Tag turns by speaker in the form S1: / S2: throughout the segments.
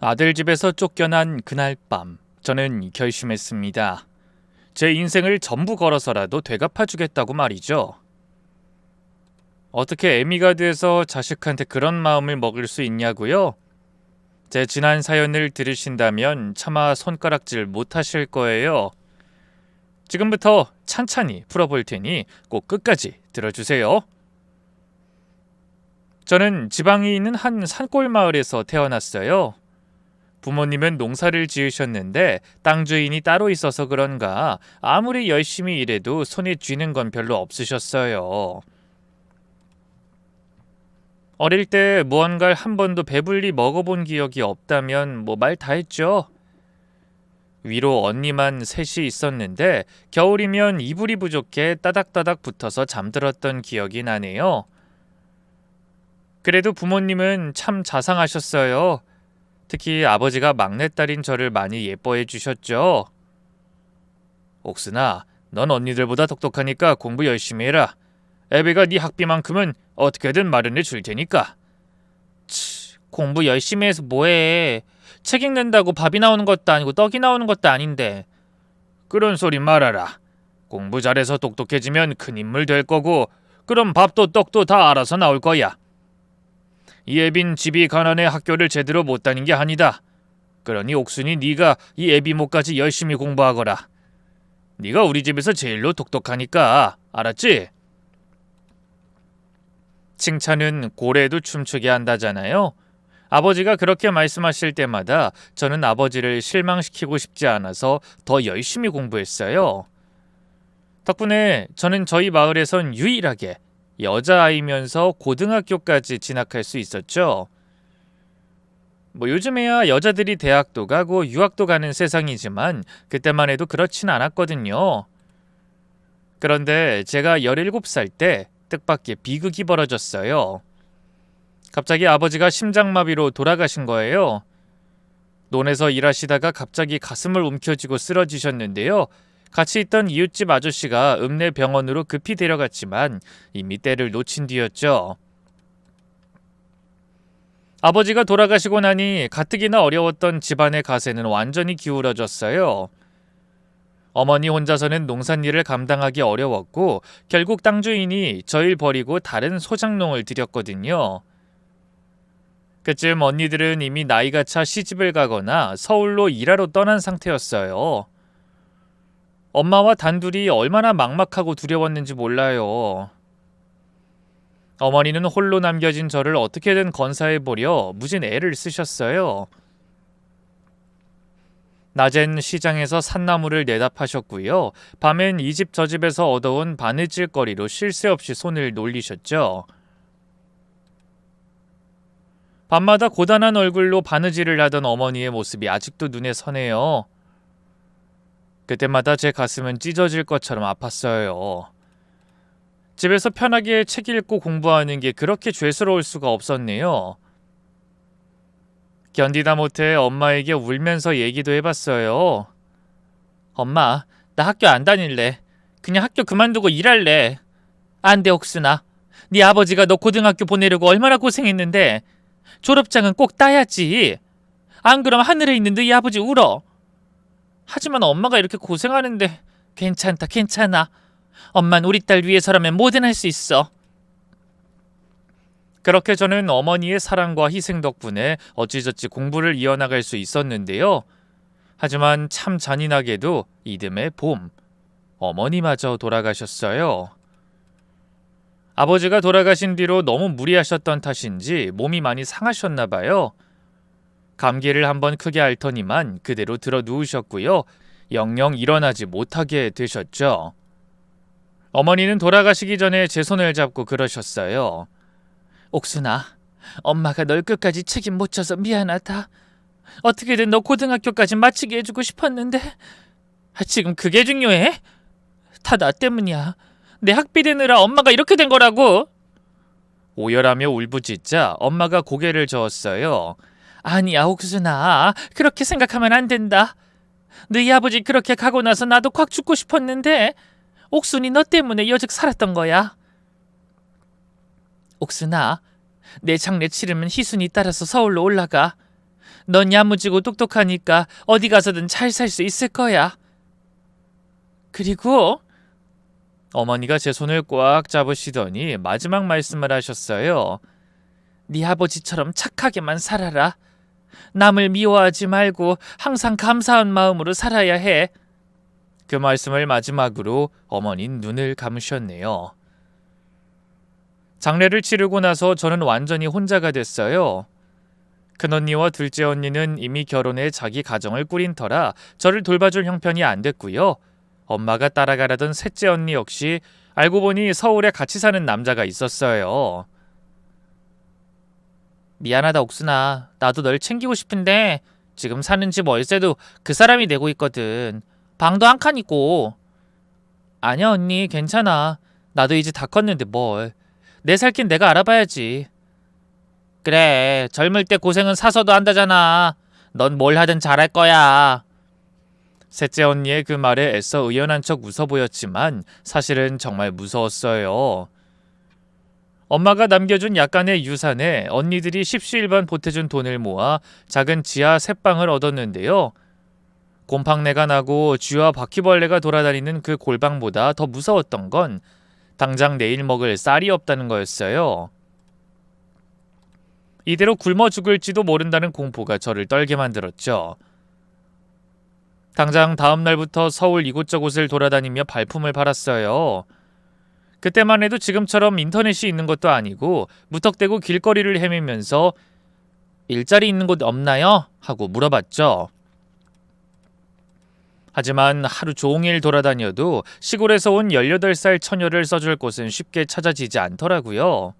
S1: 아들 집에서 쫓겨난 그날 밤, 저는 결심했습니다. 제 인생을 전부 걸어서라도 되갚아주겠다고 말이죠. 어떻게 애미가 돼서 자식한테 그런 마음을 먹일 수 있냐고요? 제 지난 사연을 들으신다면 차마 손가락질 못하실 거예요. 지금부터 찬찬히 풀어볼 테니 꼭 끝까지 들어주세요. 저는 지방에 있는 한 산골 마을에서 태어났어요. 부모님은 농사를 지으셨는데 땅 주인이 따로 있어서 그런가 아무리 열심히 일해도 손에 쥐는 건 별로 없으셨어요. 어릴 때 무언가를 한 번도 배불리 먹어본 기억이 없다면 뭐 말 다 했죠. 위로 언니만 셋이 있었는데 겨울이면 이불이 부족해 따닥따닥 붙어서 잠들었던 기억이 나네요. 그래도 부모님은 참 자상하셨어요. 특히 아버지가 막내딸인 저를 많이 예뻐해 주셨죠. 옥순아, 넌 언니들보다 똑똑하니까 공부 열심히 해라. 애비가 네 학비만큼은 어떻게든 마련해 줄 테니까. 공부 열심히 해서 뭐해. 책 읽는다고 밥이 나오는 것도 아니고 떡이 나오는 것도 아닌데. 그런 소리 말아라. 공부 잘해서 똑똑해지면 큰 인물 될 거고 그럼 밥도 떡도 다 알아서 나올 거야. 이 애빈 집이 가난해 학교를 제대로 못 다닌 게 아니다. 그러니 옥순이 네가 이 애비 목까지 열심히 공부하거라. 네가 우리 집에서 제일로 똑똑하니까 알았지? 칭찬은 고래도 춤추게 한다잖아요. 아버지가 그렇게 말씀하실 때마다 저는 아버지를 실망시키고 싶지 않아서 더 열심히 공부했어요. 덕분에 저는 저희 마을에선 유일하게 여자아이면서 고등학교까지 진학할 수 있었죠. 뭐 요즘에야 여자들이 대학도 가고 유학도 가는 세상이지만 그때만 해도 그렇진 않았거든요. 그런데 제가 17살 때 뜻밖의 비극이 벌어졌어요. 갑자기 아버지가 심장마비로 돌아가신 거예요. 논에서 일하시다가 갑자기 가슴을 움켜쥐고 쓰러지셨는데요. 같이 있던 이웃집 아저씨가 읍내 병원으로 급히 데려갔지만 이미 때를 놓친 뒤였죠. 아버지가 돌아가시고 나니 가뜩이나 어려웠던 집안의 가세는 완전히 기울어졌어요. 어머니 혼자서는 농산일을 감당하기 어려웠고 결국 땅 주인이 저일 버리고 다른 소작농을 들였거든요. 그쯤 언니들은 이미 나이가 차 시집을 가거나 서울로 일하러 떠난 상태였어요. 엄마와 단둘이 얼마나 막막하고 두려웠는지 몰라요. 어머니는 홀로 남겨진 저를 어떻게든 건사해보려 무진 애를 쓰셨어요. 낮엔 시장에서 산나물을 내다 파셨고요. 밤엔 이 집 저 집에서 얻어온 바느질거리로 쉴 새 없이 손을 놀리셨죠. 밤마다 고단한 얼굴로 바느질을 하던 어머니의 모습이 아직도 눈에 선해요. 그때마다 제 가슴은 찢어질 것처럼 아팠어요. 집에서 편하게 책 읽고 공부하는 게 그렇게 죄스러울 수가 없었네요. 견디다 못해 엄마에게 울면서 얘기도 해봤어요. 엄마, 나 학교 안 다닐래. 그냥 학교 그만두고 일할래. 안 돼, 옥순아. 네 아버지가 너 고등학교 보내려고 얼마나 고생했는데 졸업장은 꼭 따야지. 안 그럼 하늘에 있는 너희 아버지 울어. 하지만 엄마가 이렇게 고생하는데 괜찮다, 괜찮아. 엄만 우리 딸 위해서라면 뭐든 할 수 있어. 그렇게 저는 어머니의 사랑과 희생 덕분에 어찌저찌 공부를 이어나갈 수 있었는데요. 하지만 참 잔인하게도 이듬해 봄, 어머니마저 돌아가셨어요. 아버지가 돌아가신 뒤로 너무 무리하셨던 탓인지 몸이 많이 상하셨나 봐요. 감기를 한번 크게 앓더니만 그대로 들어 누우셨고요. 영영 일어나지 못하게 되셨죠. 어머니는 돌아가시기 전에 제 손을 잡고 그러셨어요. 옥순아, 엄마가 널 끝까지 책임 못 져서 미안하다. 어떻게든 너 고등학교까지 마치게 해주고 싶었는데 지금 그게 중요해? 다 나 때문이야. 내 학비 대느라 엄마가 이렇게 된 거라고. 오열하며 울부짖자 엄마가 고개를 저었어요. 아니야, 옥순아. 그렇게 생각하면 안 된다. 너희 아버지 그렇게 가고 나서 나도 콱 죽고 싶었는데 옥순이 너 때문에 여직 살았던 거야. 옥순아, 내 장례 치르면 희순이 따라서 서울로 올라가. 넌 야무지고 똑똑하니까 어디 가서든 잘 살 수 있을 거야. 그리고 어머니가 제 손을 꽉 잡으시더니 마지막 말씀을 하셨어요. 네 아버지처럼 착하게만 살아라. 남을 미워하지 말고 항상 감사한 마음으로 살아야 해. 그 말씀을 마지막으로 어머니는 눈을 감으셨네요. 장례를 치르고 나서 저는 완전히 혼자가 됐어요. 큰언니와 둘째 언니는 이미 결혼해 자기 가정을 꾸린 터라 저를 돌봐줄 형편이 안 됐고요. 엄마가 따라가라던 셋째 언니 역시 알고 보니 서울에 같이 사는 남자가 있었어요. 미안하다 옥순아. 나도 널 챙기고 싶은데 지금 사는 집 월세도 그 사람이 내고 있거든. 방도 한 칸이고. 아니야 언니 괜찮아. 나도 이제 다 컸는데 뭘. 내 살 길 내가 알아봐야지. 그래 젊을 때 고생은 사서도 한다잖아. 넌 뭘 하든 잘할 거야. 셋째 언니의 그 말에 애써 의연한 척 웃어 보였지만 사실은 정말 무서웠어요. 엄마가 남겨준 약간의 유산에 언니들이 십시일반 보태준 돈을 모아 작은 지하 셋방을 얻었는데요. 곰팡내가 나고 쥐와 바퀴벌레가 돌아다니는 그 골방보다 더 무서웠던 건 당장 내일 먹을 쌀이 없다는 거였어요. 이대로 굶어 죽을지도 모른다는 공포가 저를 떨게 만들었죠. 당장 다음 날부터 서울 이곳저곳을 돌아다니며 발품을 팔았어요. 그때만 해도 지금처럼 인터넷이 있는 것도 아니고 무턱대고 길거리를 헤매면서 일자리 있는 곳 없나요? 하고 물어봤죠. 하지만 하루 종일 돌아다녀도 시골에서 온 18살 처녀를 써줄 곳은 쉽게 찾아지지 않더라고요.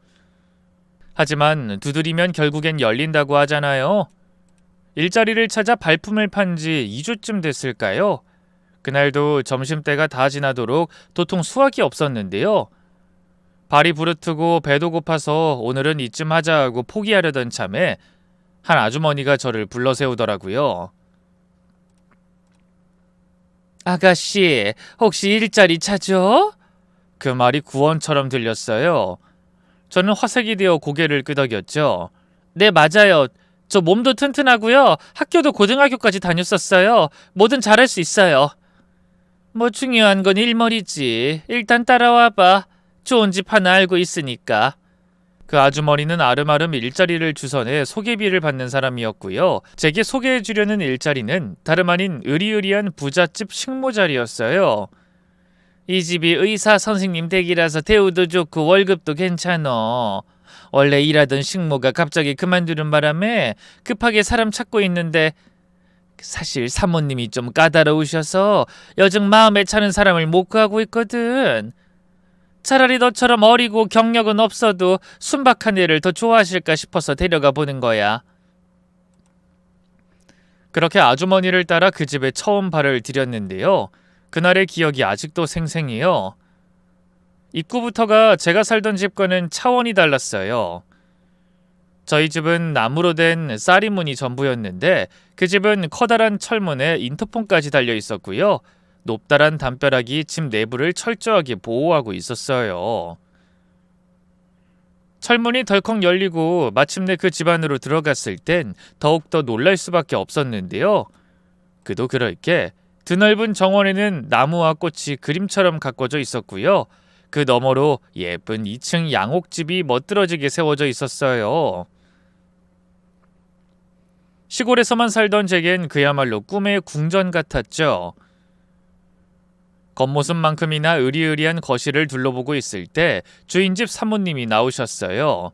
S1: 하지만 두드리면 결국엔 열린다고 하잖아요. 일자리를 찾아 발품을 판 지 2주쯤 됐을까요? 그날도 점심때가 다 지나도록 도통 수확이 없었는데요. 발이 부르트고 배도 고파서 오늘은 이쯤 하자 하고 포기하려던 참에 한 아주머니가 저를 불러 세우더라고요. 아가씨, 혹시 일자리 찾어? 그 말이 구원처럼 들렸어요. 저는 화색이 되어 고개를 끄덕였죠. 네, 맞아요. 저 몸도 튼튼하고요. 학교도 고등학교까지 다녔었어요. 뭐든 잘할 수 있어요. 뭐 중요한 건 일머리지. 일단 따라와봐. 좋은 집 하나 알고 있으니까. 그 아주머니는 아름아름 일자리를 주선해 소개비를 받는 사람이었고요. 제게 소개해주려는 일자리는 다름 아닌 으리으리한 부잣집 식모자리였어요. 이 집이 의사 선생님 댁이라서 대우도 좋고 월급도 괜찮어. 원래 일하던 식모가 갑자기 그만두는 바람에 급하게 사람 찾고 있는데 사실 사모님이 좀 까다로우셔서 여정 마음에 차는 사람을 못 구하고 있거든. 차라리 너처럼 어리고 경력은 없어도 순박한 애를 더 좋아하실까 싶어서 데려가 보는 거야. 그렇게 아주머니를 따라 그 집에 처음 발을 들였는데요. 그날의 기억이 아직도 생생해요. 입구부터가 제가 살던 집과는 차원이 달랐어요. 저희 집은 나무로 된 쌀이문이 전부였는데 그 집은 커다란 철문에 인터폰까지 달려 있었고요. 높다란 담벼락이 집 내부를 철저하게 보호하고 있었어요. 철문이 덜컥 열리고 마침내 그 집 안으로 들어갔을 땐 더욱더 놀랄 수밖에 없었는데요. 그도 그럴 게 드넓은 정원에는 나무와 꽃이 그림처럼 가꿔져 있었고요. 그 너머로 예쁜 2층 양옥집이 멋들어지게 세워져 있었어요. 시골에서만 살던 제겐 그야말로 꿈의 궁전 같았죠. 겉모습만큼이나 으리으리한 거실을 둘러보고 있을 때 주인집 사모님이 나오셨어요.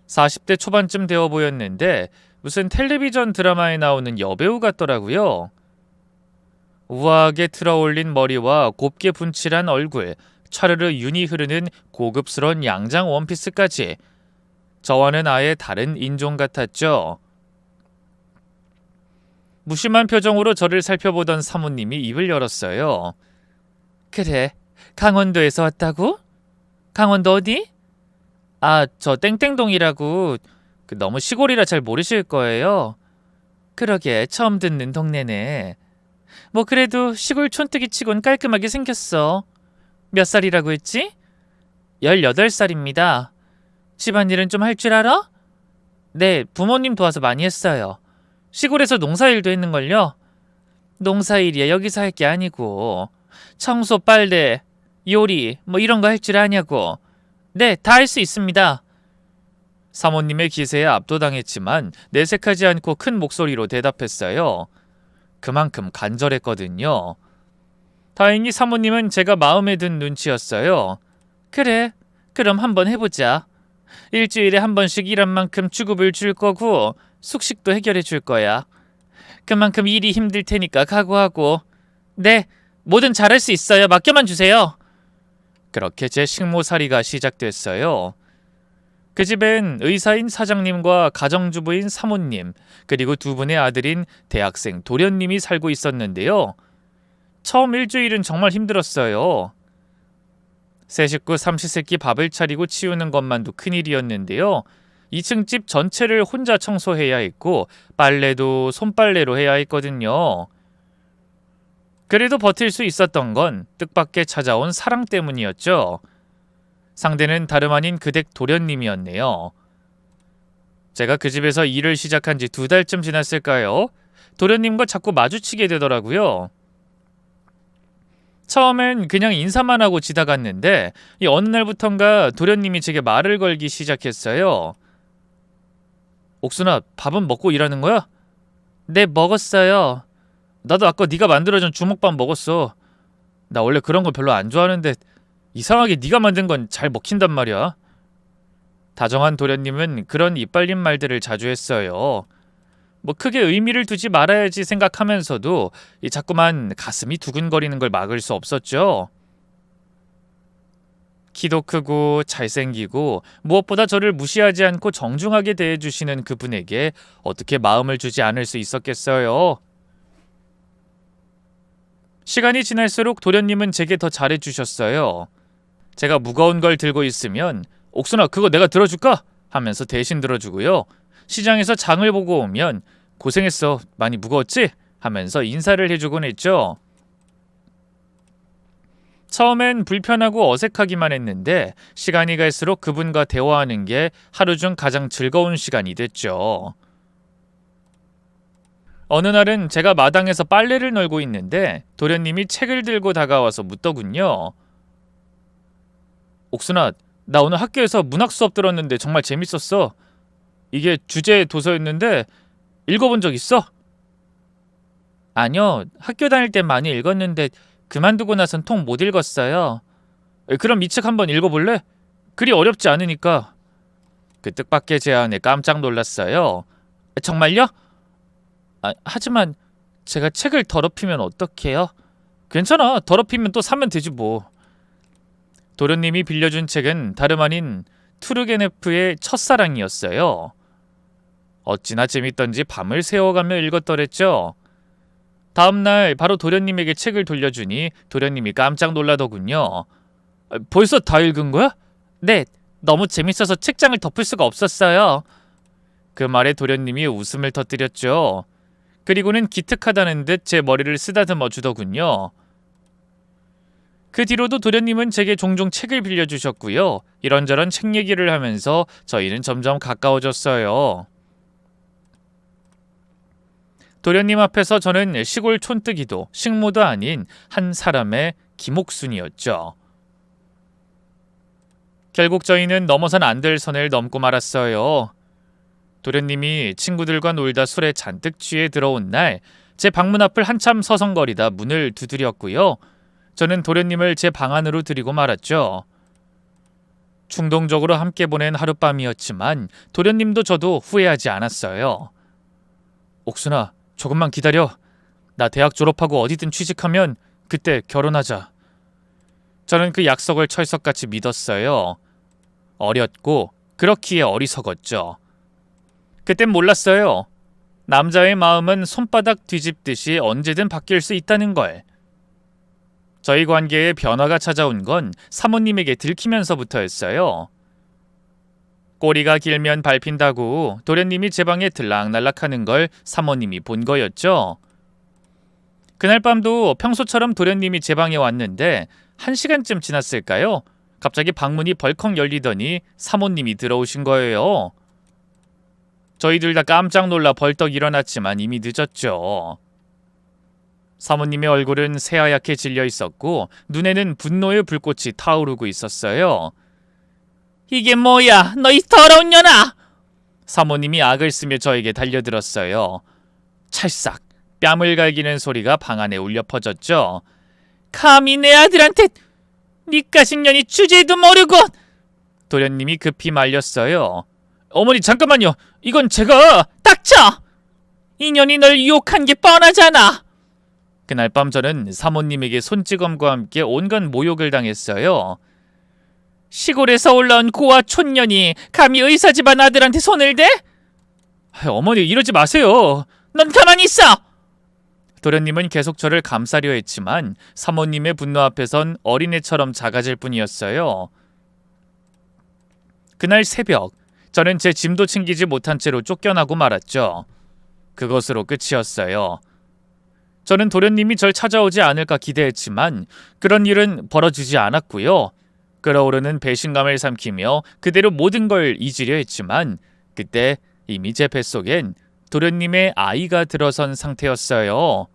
S1: 40대 초반쯤 되어 보였는데 무슨 텔레비전 드라마에 나오는 여배우 같더라고요. 우아하게 틀어올린 머리와 곱게 분칠한 얼굴, 차르르 윤이 흐르는 고급스러운 양장 원피스까지 저와는 아예 다른 인종 같았죠. 무심한 표정으로 저를 살펴보던 사모님이 입을 열었어요. 그래, 강원도에서 왔다고? 강원도 어디? 아, 저 땡땡동이라고. 너무 시골이라 잘 모르실 거예요. 그러게, 처음 듣는 동네네. 뭐 그래도 시골 촌뜨기 치곤 깔끔하게 생겼어. 몇 살이라고 했지? 18살입니다. 집안일은 좀 할 줄 알아? 네, 부모님 도와서 많이 했어요. 시골에서 농사일도 했는걸요? 농사일이야 여기서 할 게 아니고 청소, 빨래, 요리 뭐 이런 거 할 줄 아냐고. 네, 다 할 수 있습니다. 사모님의 기세에 압도당했지만 내색하지 않고 큰 목소리로 대답했어요. 그만큼 간절했거든요. 다행히 사모님은 제가 마음에 든 눈치였어요. 그래, 그럼 한번 해보자. 일주일에 한 번씩 일한 만큼 주급을 줄 거고 숙식도 해결해 줄 거야. 그만큼 일이 힘들 테니까 각오하고. 네, 뭐든 잘할 수 있어요. 맡겨만 주세요. 그렇게 제 식모살이가 시작됐어요. 그 집엔 의사인 사장님과 가정주부인 사모님, 그리고 두 분의 아들인 대학생 도련님이 살고 있었는데요. 처음 일주일은 정말 힘들었어요. 세 식구 삼시세끼 밥을 차리고 치우는 것만도 큰일이었는데요. 2층 집 전체를 혼자 청소해야 했고 빨래도 손빨래로 해야 했거든요. 그래도 버틸 수 있었던 건 뜻밖의 찾아온 사랑 때문이었죠. 상대는 다름 아닌 그댁 도련님이었네요. 제가 그 집에서 일을 시작한 지 2달쯤 지났을까요? 도련님과 자꾸 마주치게 되더라고요. 처음엔 그냥 인사만 하고 지나갔는데 이 어느 날부턴가 도련님이 제게 말을 걸기 시작했어요. 옥순아, 밥은 먹고 일하는 거야? 네, 먹었어요. 나도 아까 네가 만들어준 주먹밥 먹었어. 나 원래 그런 거 별로 안 좋아하는데 이상하게 네가 만든 건 잘 먹힌단 말이야. 다정한 도련님은 그런 이빨린 말들을 자주 했어요. 뭐 크게 의미를 두지 말아야지 생각하면서도 자꾸만 가슴이 두근거리는 걸 막을 수 없었죠. 키도 크고 잘생기고 무엇보다 저를 무시하지 않고 정중하게 대해주시는 그분에게 어떻게 마음을 주지 않을 수 있었겠어요. 시간이 지날수록 도련님은 제게 더 잘해주셨어요. 제가 무거운 걸 들고 있으면 옥순아, 그거 내가 들어줄까? 하면서 대신 들어주고요. 시장에서 장을 보고 오면 고생했어, 많이 무거웠지? 하면서 인사를 해주곤 했죠. 처음엔 불편하고 어색하기만 했는데 시간이 갈수록 그분과 대화하는 게 하루 중 가장 즐거운 시간이 됐죠. 어느 날은 제가 마당에서 빨래를 널고 있는데 도련님이 책을 들고 다가와서 묻더군요. 옥순아, 나 오늘 학교에서 문학 수업 들었는데 정말 재밌었어. 이게 주제 도서였는데 읽어본 적 있어? 아니요, 학교 다닐 때 많이 읽었는데 그만두고 나선 통 못 읽었어요. 그럼 이 책 한번 읽어볼래? 그리 어렵지 않으니까. 그 뜻밖의 제안에 깜짝 놀랐어요. 정말요? 하지만 제가 책을 더럽히면 어떡해요? 괜찮아, 더럽히면 또 사면 되지 뭐. 도련님이 빌려준 책은 다름 아닌 투르게네프의 첫사랑이었어요. 어찌나 재밌던지 밤을 새워가며 읽었더랬죠. 다음날 바로 도련님에게 책을 돌려주니 도련님이 깜짝 놀라더군요. 벌써 다 읽은 거야? 네, 너무 재밌어서 책장을 덮을 수가 없었어요. 그 말에 도련님이 웃음을 터뜨렸죠. 그리고는 기특하다는 듯 제 머리를 쓰다듬어 주더군요. 그 뒤로도 도련님은 제게 종종 책을 빌려주셨고요. 이런저런 책 얘기를 하면서 저희는 점점 가까워졌어요. 도련님 앞에서 저는 시골 촌뜨기도 식모도 아닌 한 사람의 김옥순이었죠. 결국 저희는 넘어선 안 될 선을 넘고 말았어요. 도련님이 친구들과 놀다 술에 잔뜩 취해 들어온 날 제 방문 앞을 한참 서성거리다 문을 두드렸고요. 저는 도련님을 제 방 안으로 들이고 말았죠. 충동적으로 함께 보낸 하룻밤이었지만 도련님도 저도 후회하지 않았어요. 옥순아, 조금만 기다려. 나 대학 졸업하고 어디든 취직하면 그때 결혼하자. 저는 그 약속을 철석같이 믿었어요. 어렸고 그렇기에 어리석었죠. 그땐 몰랐어요. 남자의 마음은 손바닥 뒤집듯이 언제든 바뀔 수 있다는 걸. 저희 관계에 변화가 찾아온 건 사모님에게 들키면서부터였어요. 꼬리가 길면 밟힌다고 도련님이 제 방에 들락날락하는 걸 사모님이 본 거였죠. 그날 밤도 평소처럼 도련님이 제 방에 왔는데 1시간쯤 지났을까요? 갑자기 방문이 벌컥 열리더니 사모님이 들어오신 거예요. 저희들 다 깜짝 놀라 벌떡 일어났지만 이미 늦었죠. 사모님의 얼굴은 새하얗게 질려 있었고 눈에는 분노의 불꽃이 타오르고 있었어요. 이게 뭐야, 너희 더러운 년아! 사모님이 악을 쓰며 저에게 달려들었어요. 찰싹 뺨을 갈기는 소리가 방 안에 울려 퍼졌죠. 감히 내 아들한테 니까짓 년이 주제도 모르고! 도련님이 급히 말렸어요. 어머니 잠깐만요. 이건 제가... 닥쳐! 이 년이 널 유혹한 게 뻔하잖아. 그날 밤 저는 사모님에게 손찌검과 함께 온갖 모욕을 당했어요. 시골에서 올라온 고아 촌년이 감히 의사 집안 아들한테 손을 대? 어머니 이러지 마세요. 넌 가만히 있어! 도련님은 계속 저를 감싸려 했지만 사모님의 분노 앞에선 어린애처럼 작아질 뿐이었어요. 그날 새벽 저는 제 짐도 챙기지 못한 채로 쫓겨나고 말았죠. 그것으로 끝이었어요. 저는 도련님이 절 찾아오지 않을까 기대했지만 그런 일은 벌어지지 않았고요. 끓어오르는 배신감을 삼키며 그대로 모든 걸 잊으려 했지만 그때 이미 제 뱃속엔 도련님의 아이가 들어선 상태였어요.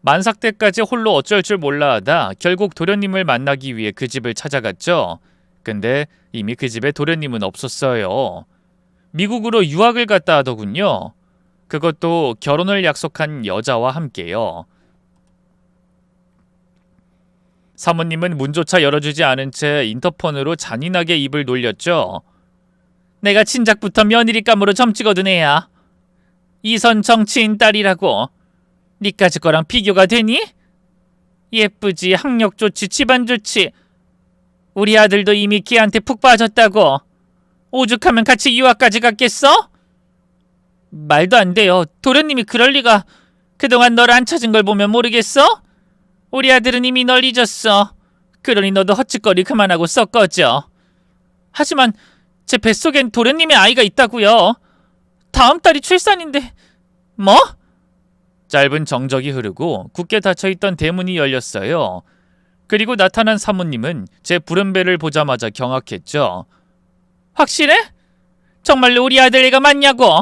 S1: 만삭 때까지 홀로 어쩔 줄 몰라 하다 결국 도련님을 만나기 위해 그 집을 찾아갔죠. 근데 이미 그 집에 도련님은 없었어요. 미국으로 유학을 갔다 하더군요. 그것도 결혼을 약속한 여자와 함께요. 사모님은 문조차 열어주지 않은 채 인터폰으로 잔인하게 입을 놀렸죠. 내가 친작부터 며느리감으로 점찍어둔 애야. 이선 정치인 딸이라고. 니까지 거랑 비교가 되니? 예쁘지, 학력 좋지, 집안 좋지. 우리 아들도 이미 걔한테 푹 빠졌다고. 오죽하면 같이 유학까지 갔겠어? 말도 안 돼요. 도련님이 그럴 리가. 그동안 널 안 찾은 걸 보면 모르겠어? 우리 아들은 이미 널 잊었어. 그러니 너도 헛짓거리 그만하고 썩 꺼져. 하지만 제 뱃속엔 도련님의 아이가 있다고요. 다음 달이 출산인데. 뭐? 짧은 정적이 흐르고 굳게 닫혀있던 대문이 열렸어요. 그리고 나타난 사모님은 제 부른 배를 보자마자 경악했죠. 확실해? 정말로 우리 아들 애가 맞냐고?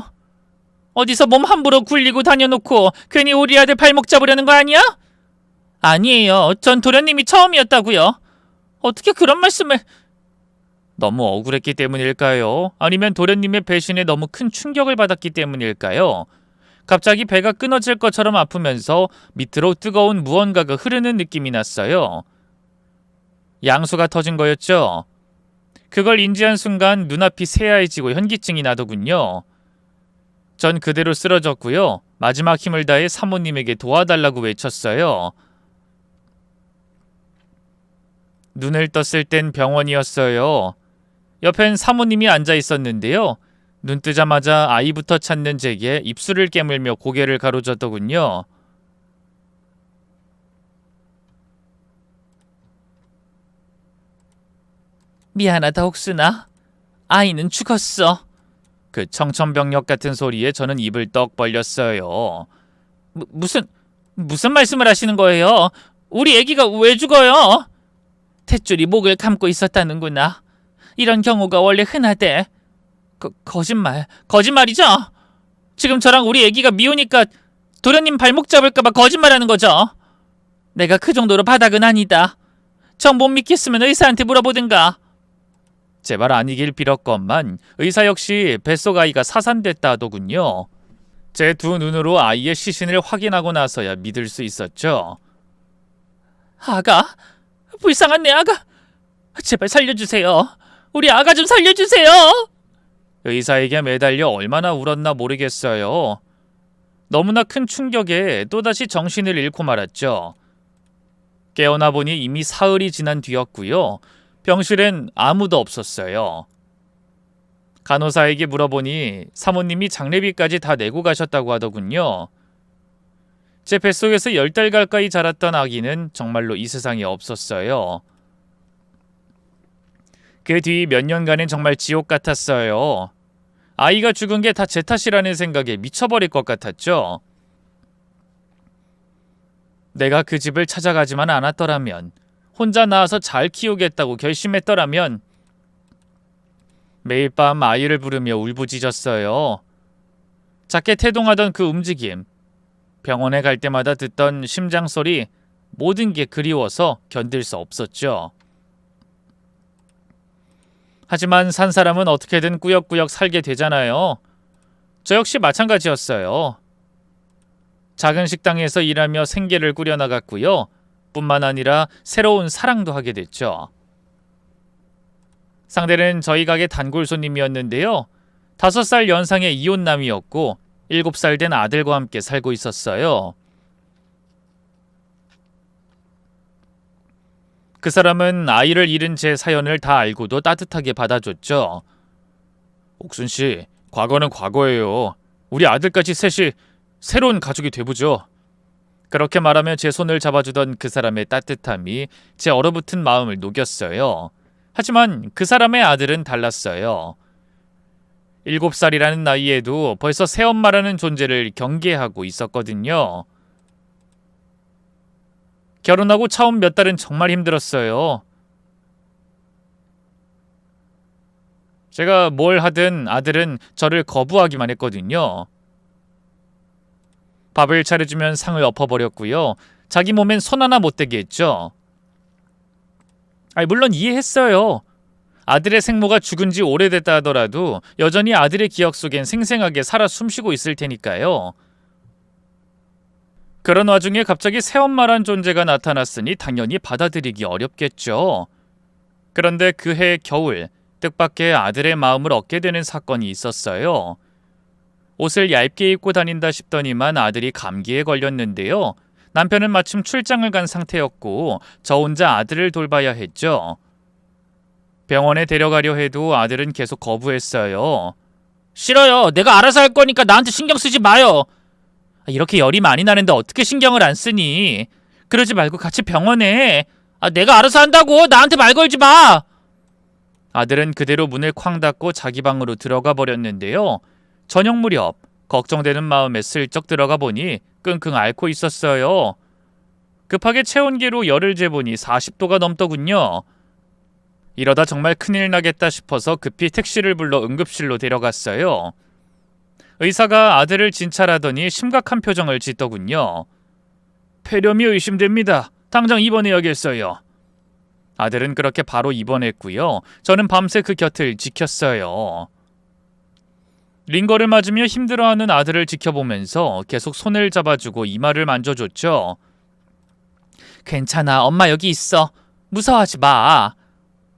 S1: 어디서 몸 함부로 굴리고 다녀놓고 괜히 우리 아들 발목 잡으려는 거 아니야? 아니에요. 전 도련님이 처음이었다고요. 어떻게 그런 말씀을... 너무 억울했기 때문일까요? 아니면 도련님의 배신에 너무 큰 충격을 받았기 때문일까요? 갑자기 배가 끊어질 것처럼 아프면서 밑으로 뜨거운 무언가가 흐르는 느낌이 났어요. 양수가 터진 거였죠. 그걸 인지한 순간 눈앞이 새하얘지고 현기증이 나더군요. 전 그대로 쓰러졌고요. 마지막 힘을 다해 사모님에게 도와달라고 외쳤어요. 눈을 떴을 땐 병원이었어요. 옆엔 사모님이 앉아 있었는데요. 눈 뜨자마자 아이부터 찾는 제게 입술을 깨물며 고개를 가로젓더군요. 미안하다 옥순아. 아이는 죽었어. 그 청천벽력 같은 소리에 저는 입을 떡 벌렸어요. 무슨 말씀을 하시는 거예요? 우리 애기가 왜 죽어요? 탯줄이 목을 감고 있었다는구나. 이런 경우가 원래 흔하대. 거짓말이죠? 지금 저랑 우리 애기가 미우니까 도련님 발목 잡을까봐 거짓말하는 거죠? 내가 그 정도로 바닥은 아니다. 정 못 믿겠으면 의사한테 물어보든가. 제발 아니길 빌었건만 의사 역시 뱃속 아이가 사산됐다 하더군요. 제 두 눈으로 아이의 시신을 확인하고 나서야 믿을 수 있었죠. 아가? 불쌍한 내 아가? 제발 살려주세요. 우리 아가 좀 살려주세요. 의사에게 매달려 얼마나 울었나 모르겠어요. 너무나 큰 충격에 또다시 정신을 잃고 말았죠. 깨어나 보니 이미 사흘이 지난 뒤였고요. 병실엔 아무도 없었어요. 간호사에게 물어보니 사모님이 장례비까지 다 내고 가셨다고 하더군요. 제 뱃속에서 10달 가까이 자랐던 아기는 정말로 이 세상에 없었어요. 그 뒤 몇 년간은 정말 지옥 같았어요. 아이가 죽은 게 다 제 탓이라는 생각에 미쳐버릴 것 같았죠. 내가 그 집을 찾아가지만 않았더라면, 혼자 낳아서 잘 키우겠다고 결심했더라면 매일 밤 아이를 부르며 울부짖었어요. 작게 태동하던 그 움직임, 병원에 갈 때마다 듣던 심장 소리, 모든 게 그리워서 견딜 수 없었죠. 하지만 산 사람은 어떻게든 꾸역꾸역 살게 되잖아요. 저 역시 마찬가지였어요. 작은 식당에서 일하며 생계를 꾸려나갔고요. 뿐만 아니라 새로운 사랑도 하게 됐죠. 상대는 저희 가게 단골 손님이었는데요. 5살 연상의 이혼남이었고 7살 된 아들과 함께 살고 있었어요. 그 사람은 아이를 잃은 제 사연을 다 알고도 따뜻하게 받아줬죠. 옥순씨, 과거는 과거예요. 우리 아들까지 셋이 새로운 가족이 돼보죠. 그렇게 말하며 제 손을 잡아주던 그 사람의 따뜻함이 제 얼어붙은 마음을 녹였어요. 하지만 그 사람의 아들은 달랐어요. 7살이라는 나이에도 벌써 새엄마라는 존재를 경계하고 있었거든요. 결혼하고 처음 몇 달은 정말 힘들었어요. 제가 뭘 하든 아들은 저를 거부하기만 했거든요. 밥을 차려주면 상을 엎어버렸고요. 자기 몸엔 손 하나 못 대게 했죠. 물론 이해했어요. 아들의 생모가 죽은 지 오래됐다 하더라도 여전히 아들의 기억 속엔 생생하게 살아 숨쉬고 있을 테니까요. 그런 와중에 갑자기 새엄마란 존재가 나타났으니 당연히 받아들이기 어렵겠죠. 그런데 그해 겨울, 뜻밖의 아들의 마음을 얻게 되는 사건이 있었어요. 옷을 얇게 입고 다닌다 싶더니만 아들이 감기에 걸렸는데요. 남편은 마침 출장을 간 상태였고 저 혼자 아들을 돌봐야 했죠. 병원에 데려가려 해도 아들은 계속 거부했어요. 싫어요. 내가 알아서 할 거니까 나한테 신경 쓰지 마요. 이렇게 열이 많이 나는데 어떻게 신경을 안 쓰니? 그러지 말고 같이 병원에. 내가 알아서 한다고. 나한테 말 걸지 마. 아들은 그대로 문을 쾅 닫고 자기 방으로 들어가 버렸는데요. 저녁 무렵 걱정되는 마음에 슬쩍 들어가 보니 끙끙 앓고 있었어요. 급하게 체온계로 열을 재보니 40도가 넘더군요. 이러다 정말 큰일 나겠다 싶어서 급히 택시를 불러 응급실로 데려갔어요. 의사가 아들을 진찰하더니 심각한 표정을 짓더군요. 폐렴이 의심됩니다. 당장 입원해야겠어요. 아들은 그렇게 바로 입원했고요. 저는 밤새 그 곁을 지켰어요. 링거를 맞으며 힘들어하는 아들을 지켜보면서 계속 손을 잡아주고 이마를 만져줬죠. 괜찮아. 엄마 여기 있어. 무서워하지 마.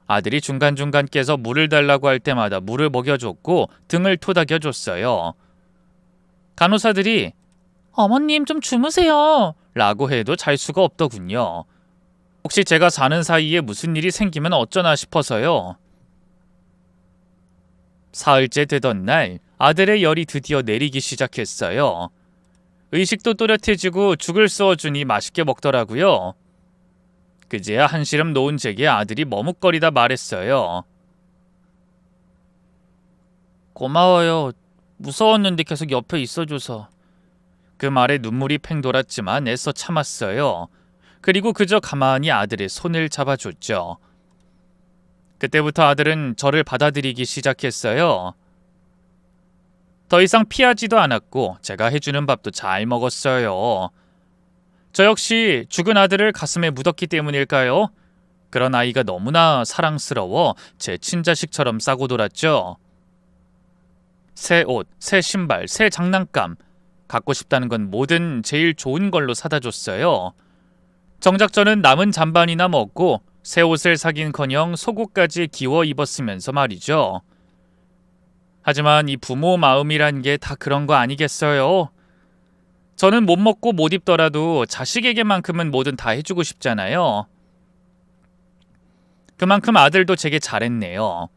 S1: 아들이 중간중간 깨서 물을 달라고 할 때마다 물을 먹여줬고 등을 토닥여줬어요. 간호사들이 어머님 좀 주무세요 라고 해도 잘 수가 없더군요. 혹시 제가 사는 사이에 무슨 일이 생기면 어쩌나 싶어서요. 사흘째 되던 날 아들의 열이 드디어 내리기 시작했어요. 의식도 또렷해지고 죽을 쏘아주니 맛있게 먹더라고요. 그제야 한시름 놓은 제게 아들이 머뭇거리다 말했어요. 고마워요. 무서웠는데 계속 옆에 있어줘서. 그 말에 눈물이 팽 돌았지만 애써 참았어요. 그리고 그저 가만히 아들의 손을 잡아줬죠. 그때부터 아들은 저를 받아들이기 시작했어요. 더 이상 피하지도 않았고 제가 해주는 밥도 잘 먹었어요. 저 역시 죽은 아들을 가슴에 묻었기 때문일까요? 그런 아이가 너무나 사랑스러워 제 친자식처럼 싸고 돌았죠. 새 옷, 새 신발, 새 장난감. 갖고 싶다는 건 뭐든 제일 좋은 걸로 사다 줬어요. 정작 저는 남은 잠반이나 먹고 새 옷을 사긴커녕 속옷까지 기워 입었으면서 말이죠. 하지만 이 부모 마음이란 게 다 그런 거 아니겠어요? 저는 못 먹고 못 입더라도 자식에게만큼은 뭐든 다 해주고 싶잖아요. 그만큼 아들도 제게 잘했네요.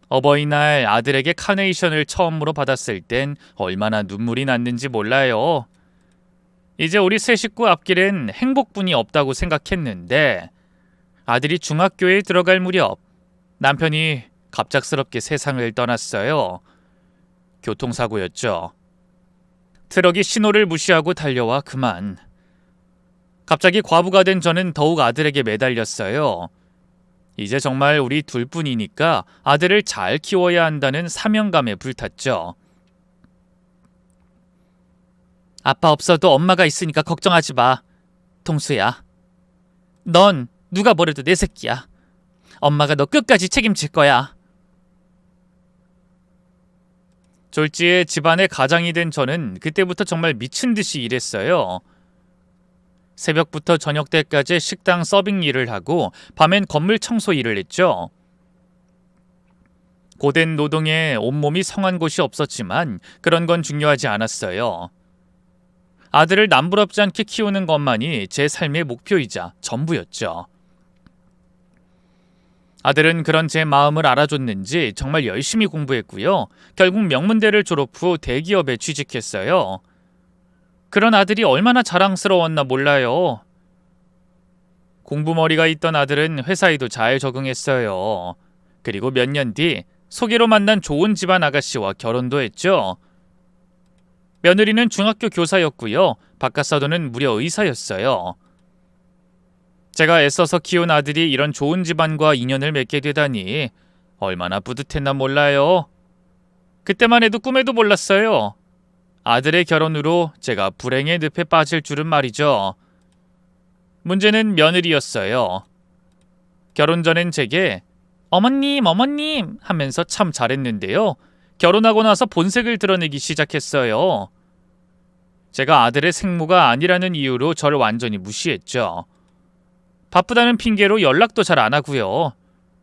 S1: 어버이날 아들에게 카네이션을 처음으로 받았을 땐 얼마나 눈물이 났는지 몰라요. 이제 우리 세 식구 앞길엔 행복뿐이 없다고 생각했는데 아들이 중학교에 들어갈 무렵 남편이 갑작스럽게 세상을 떠났어요. 교통사고였죠. 트럭이 신호를 무시하고 달려와 그만. 갑자기 과부가 된 저는 더욱 아들에게 매달렸어요. 이제 정말 우리 둘뿐이니까 아들을 잘 키워야 한다는 사명감에 불탔죠. 아빠 없어도 엄마가 있으니까 걱정하지 마. 동수야. 넌 누가 뭐래도 내 새끼야. 엄마가 너 끝까지 책임질 거야. 졸지에 집안의 가장이 된 저는 그때부터 정말 미친 듯이 일했어요. 새벽부터 저녁 때까지 식당 서빙 일을 하고 밤엔 건물 청소 일을 했죠. 고된 노동에 온몸이 성한 곳이 없었지만 그런 건 중요하지 않았어요. 아들을 남부럽지 않게 키우는 것만이 제 삶의 목표이자 전부였죠. 아들은 그런 제 마음을 알아줬는지 정말 열심히 공부했고요. 결국 명문대를 졸업 후 대기업에 취직했어요. 그런 아들이 얼마나 자랑스러웠나 몰라요. 공부머리가 있던 아들은 회사에도 잘 적응했어요. 그리고 몇 년 뒤 소개로 만난 좋은 집안 아가씨와 결혼도 했죠. 며느리는 중학교 교사였고요. 바깥사도는 무려 의사였어요. 제가 애써서 키운 아들이 이런 좋은 집안과 인연을 맺게 되다니 얼마나 뿌듯했나 몰라요. 그때만 해도 꿈에도 몰랐어요. 아들의 결혼으로 제가 불행의 늪에 빠질 줄은 말이죠. 문제는 며느리였어요. 결혼 전엔 제게 어머님, 어머님 하면서 참 잘했는데요. 결혼하고 나서 본색을 드러내기 시작했어요. 제가 아들의 생모가 아니라는 이유로 저를 완전히 무시했죠. 바쁘다는 핑계로 연락도 잘 안 하고요.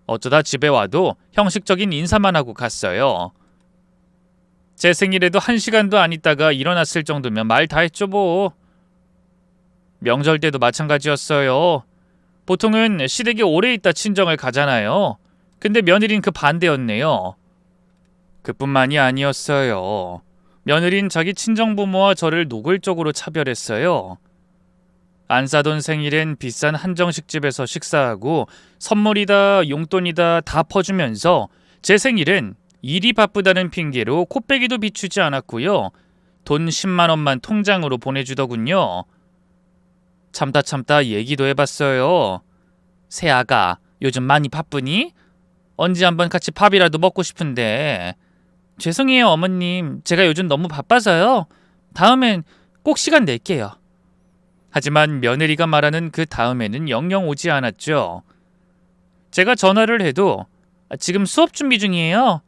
S1: 어쩌다 집에 와도 형식적인 인사만 하고 갔어요. 제 생일에도 1시간도 안 있다가 일어났을 정도면 말 다 했죠 뭐. 명절 때도 마찬가지였어요. 보통은 시댁에 오래 있다 친정을 가잖아요. 근데 며느린 그 반대였네요. 그뿐만이 아니었어요. 며느린 자기 친정부모와 저를 노골적으로 차별했어요. 안 싸던 생일엔 비싼 한정식집에서 식사하고 선물이다 용돈이다 다 퍼주면서 제 생일엔 일이 바쁘다는 핑계로 코빼기도 비추지 않았고요. 돈 10만 원만 통장으로 보내주더군요. 참다 얘기도 해봤어요. 새아가 요즘 많이 바쁘니? 언제 한번 같이 밥이라도 먹고 싶은데. 죄송해요 어머님. 제가 요즘 너무 바빠서요. 다음엔 꼭 시간 낼게요. 하지만 며느리가 말하는 그 다음에는 영영 오지 않았죠. 제가 전화를 해도 지금 수업 준비 중이에요.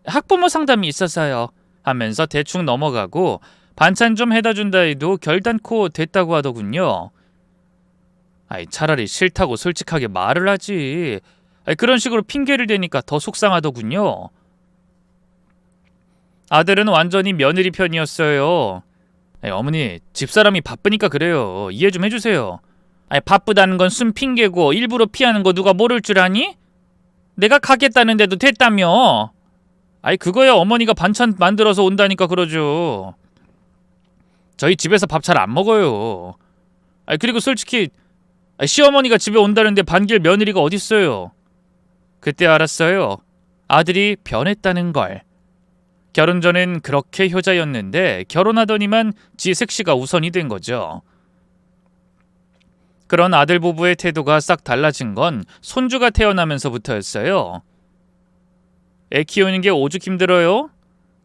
S1: 학부모 상담이 있어서요. 하면서 대충 넘어가고 반찬 좀 해다 준다 해도 결단코 됐다고 하더군요. 차라리 싫다고 솔직하게 말을 하지. 그런 식으로 핑계를 대니까 더 속상하더군요. 아들은 완전히 며느리 편이었어요. 어머니, 집사람이 바쁘니까 그래요. 이해 좀 해주세요. 바쁘다는 건 순 핑계고 일부러 피하는 거 누가 모를 줄 아니? 내가 가겠다는데도 됐다며. 그거야 어머니가 반찬 만들어서 온다니까 그러죠. 저희 집에서 밥 잘 안 먹어요. 그리고 솔직히 시어머니가 집에 온다는데 반길 며느리가 어딨어요. 그때 알았어요. 아들이 변했다는 걸. 결혼 전엔 그렇게 효자였는데 결혼하더니만 지 색시가 우선이 된 거죠. 그런 아들 부부의 태도가 싹 달라진 건 손주가 태어나면서부터였어요. 애 키우는 게 오죽 힘들어요?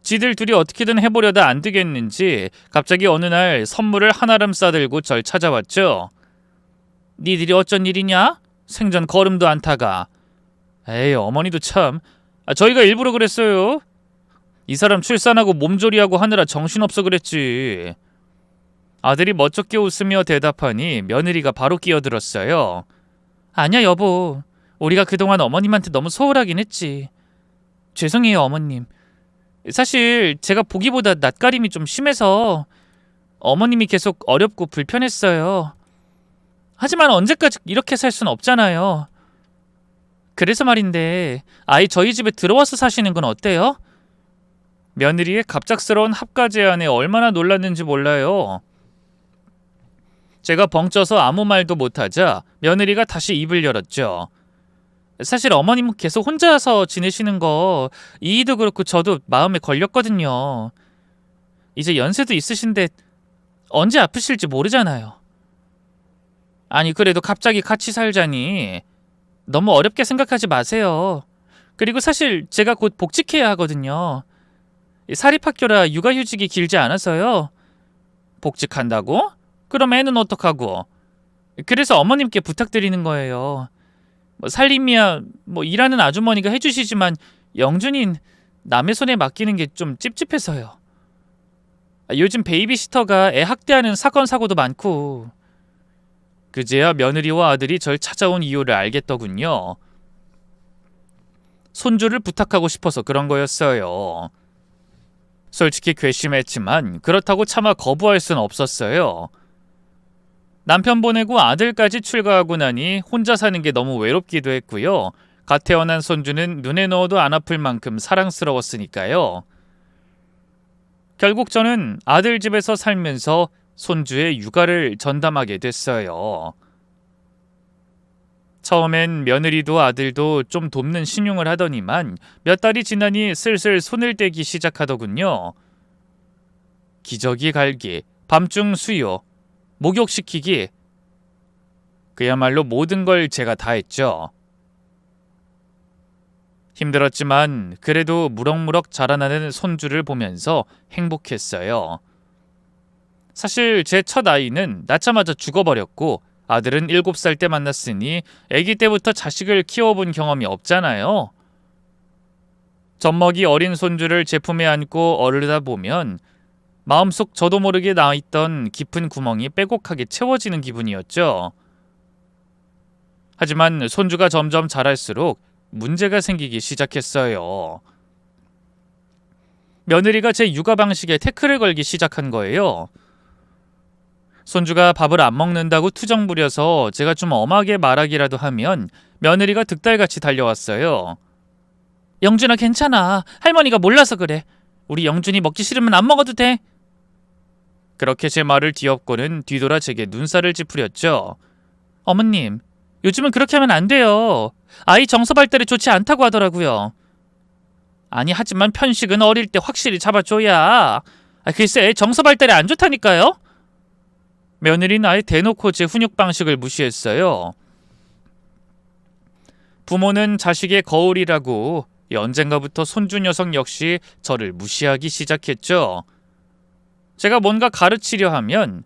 S1: 지들 둘이 어떻게든 해보려다 안 되겠는지 갑자기 어느 날 선물을 한아름 싸들고 절 찾아왔죠. 니들이 어쩐 일이냐? 생전 걸음도 안 타가. 어머니도 참. 저희가 일부러 그랬어요. 이 사람 출산하고 몸조리하고 하느라 정신없어 그랬지. 아들이 멋쩍게 웃으며 대답하니 며느리가 바로 끼어들었어요. 아니야 여보. 우리가 그동안 어머님한테 너무 소홀하긴 했지. 죄송해요 어머님. 사실 제가 보기보다 낯가림이 좀 심해서 어머님이 계속 어렵고 불편했어요. 하지만 언제까지 이렇게 살 순 없잖아요. 그래서 말인데 아예 저희 집에 들어와서 사시는 건 어때요? 며느리의 갑작스러운 합가 제안에 얼마나 놀랐는지 몰라요. 제가 벙쪄서 아무 말도 못하자 며느리가 다시 입을 열었죠. 사실 어머님은 계속 혼자서 지내시는 거 이희도 그렇고 저도 마음에 걸렸거든요. 이제 연세도 있으신데 언제 아프실지 모르잖아요. 그래도 갑자기 같이 살자니. 너무 어렵게 생각하지 마세요. 그리고 사실 제가 곧 복직해야 하거든요. 사립학교라 육아휴직이 길지 않아서요. 복직한다고? 그럼 애는 어떡하고? 그래서 어머님께 부탁드리는 거예요. 살림이야 일하는 아주머니가 해주시지만 영준인 남의 손에 맡기는 게 좀 찝찝해서요. 요즘 베이비시터가 애 학대하는 사건 사고도 많고. 그제야 며느리와 아들이 절 찾아온 이유를 알겠더군요. 손주를 부탁하고 싶어서 그런 거였어요. 솔직히 괘씸했지만 그렇다고 차마 거부할 순 없었어요. 남편 보내고 아들까지 출가하고 나니 혼자 사는 게 너무 외롭기도 했고요. 갓 태어난 손주는 눈에 넣어도 안 아플 만큼 사랑스러웠으니까요. 결국 저는 아들 집에서 살면서 손주의 육아를 전담하게 됐어요. 처음엔 며느리도 아들도 좀 돕는 신용을 하더니만 몇 달이 지나니 슬슬 손을 떼기 시작하더군요. 기저귀 갈기, 밤중 수유, 목욕시키기, 그야말로 모든 걸 제가 다 했죠. 힘들었지만 그래도 무럭무럭 자라나는 손주를 보면서 행복했어요. 사실 제 첫 아이는 낳자마자 죽어버렸고 아들은 7살 때 만났으니 아기 때부터 자식을 키워본 경험이 없잖아요. 젖먹이 어린 손주를 제 품에 안고 어르다 보면 마음속 저도 모르게 나있던 깊은 구멍이 빼곡하게 채워지는 기분이었죠. 하지만 손주가 점점 자랄수록 문제가 생기기 시작했어요. 며느리가 제 육아 방식에 태클을 걸기 시작한 거예요. 손주가 밥을 안 먹는다고 투정 부려서 제가 좀 엄하게 말하기라도 하면 며느리가 득달같이 달려왔어요. 영준아 괜찮아. 할머니가 몰라서 그래. 우리 영준이 먹기 싫으면 안 먹어도 돼. 그렇게 제 말을 뒤엎고는 뒤돌아 제게 눈살을 찌푸렸죠. 어머님, 요즘은 그렇게 하면 안 돼요. 아이 정서 발달에 좋지 않다고 하더라고요. 아니 하지만 편식은 어릴 때 확실히 잡아줘야. 글쎄 정서 발달에 안 좋다니까요. 며느리는 아예 대놓고 제 훈육 방식을 무시했어요. 부모는 자식의 거울이라고 언젠가부터 손주 녀석 역시 저를 무시하기 시작했죠. 제가 뭔가 가르치려 하면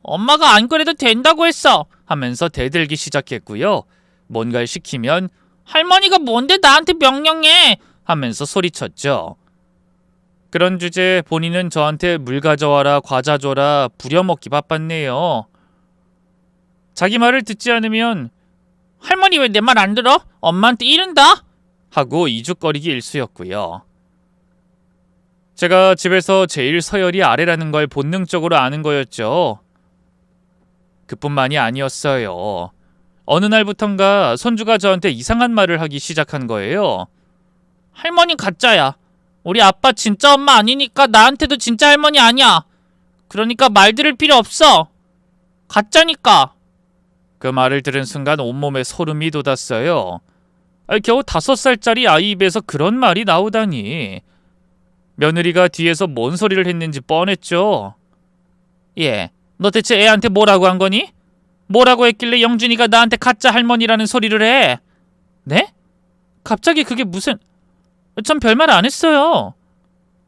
S1: 엄마가 안 그래도 된다고 했어 하면서 대들기 시작했고요. 뭔가를 시키면 할머니가 뭔데 나한테 명령해 하면서 소리쳤죠. 그런 주제에 본인은 저한테 물 가져와라 과자 줘라 부려먹기 바빴네요. 자기 말을 듣지 않으면 할머니 왜 내 말 안 들어? 엄마한테 이른다 하고 이죽거리기 일쑤였고요. 제가 집에서 제일 서열이 아래라는 걸 본능적으로 아는 거였죠. 그뿐만이 아니었어요. 어느 날부턴가 손주가 저한테 이상한 말을 하기 시작한 거예요. 할머니 가짜야. 우리 아빠 진짜 엄마 아니니까 나한테도 진짜 할머니 아니야. 그러니까 말 들을 필요 없어. 가짜니까. 그 말을 들은 순간 온몸에 소름이 돋았어요. 겨우 5살짜리 아이 입에서 그런 말이 나오다니. 며느리가 뒤에서 뭔 소리를 했는지 뻔했죠. 너 대체 애한테 뭐라고 한 거니? 뭐라고 했길래 영준이가 나한테 가짜 할머니라는 소리를 해? 네? 갑자기 그게 무슨... 전 별말 안 했어요.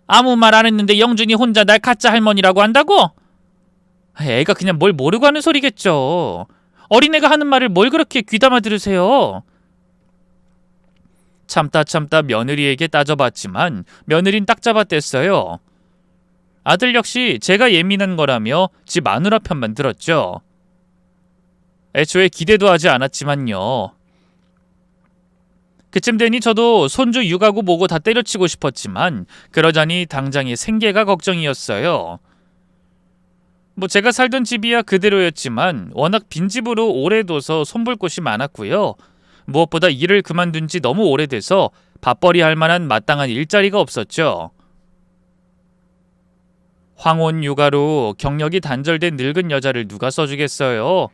S1: 아무 말 안 했는데 영준이 혼자 날 가짜 할머니라고 한다고? 애가 그냥 뭘 모르고 하는 소리겠죠. 어린애가 하는 말을 뭘 그렇게 귀담아 들으세요. 참다 며느리에게 따져봤지만 며느린 딱 잡아댔어요. 아들 역시 제가 예민한 거라며 지 마누라 편만 들었죠. 애초에 기대도 하지 않았지만요. 그쯤 되니 저도 손주 육아고 뭐고 다 때려치고 싶었지만 그러자니 당장의 생계가 걱정이었어요. 제가 살던 집이야 그대로였지만 워낙 빈집으로 오래 둬서 손볼 곳이 많았고요. 무엇보다 일을 그만둔 지 너무 오래돼서 밥벌이 할 만한 마땅한 일자리가 없었죠. 황혼 육아로 경력이 단절된 늙은 여자를 누가 써주겠어요.